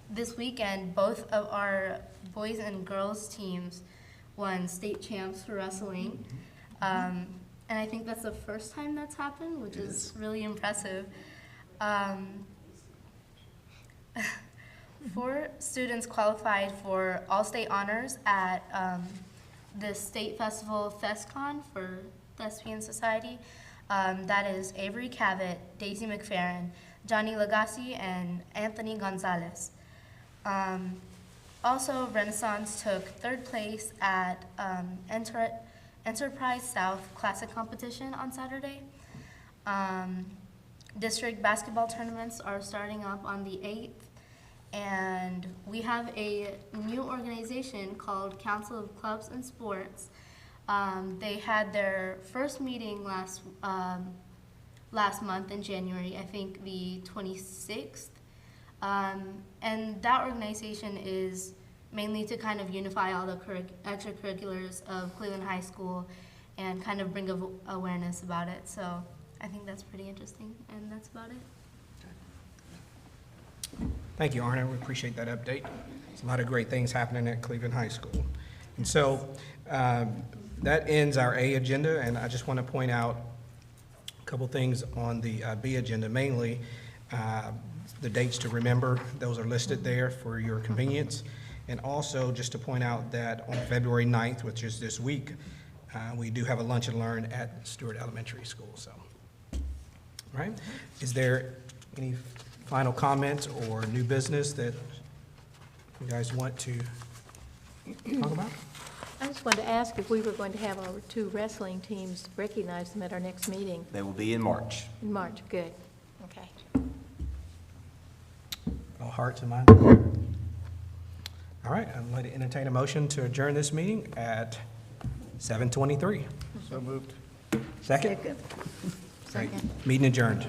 This weekend, both of our boys and girls teams won state champs for wrestling. And I think that's the first time that's happened, which is really impressive. 4 students qualified for All-State Honors at the state festival FestCon for Thespian Society. That is Avery Cavett, Daisy McFerrin, Johnny Lagasse, and Anthony Gonzalez. Also, Renaissance took 3rd place at Enterprise South Classic Competition on Saturday. District basketball tournaments are starting up on the 8th. And we have a new organization called Council of Clubs and Sports. They had their first meeting last month in January, I think the 26th. And that organization is mainly to kind of unify all the extracurriculars of Cleveland High School and kind of bring awareness about it. So I think that's pretty interesting, and that's about it.
Thank you, Arna. We appreciate that update. There's a lot of great things happening at Cleveland High School. And so that ends our A agenda, and I just want to point out a couple things on the B agenda, mainly the dates to remember. Those are listed there for your convenience. And also just to point out that on February 9th, which is this week, we do have a lunch and learn at Stewart Elementary School. So, all right. Is there any final comments or new business that you guys want to talk about?
I just wanted to ask if we were going to have our 2 wrestling teams, recognize them at our next meeting.
They will be in March.
In March, good. Okay.
All hearts and minds? All right, I'd like to entertain a motion to adjourn this meeting at 7:23.
So moved.
Second?
Second.
Great. Meeting adjourned.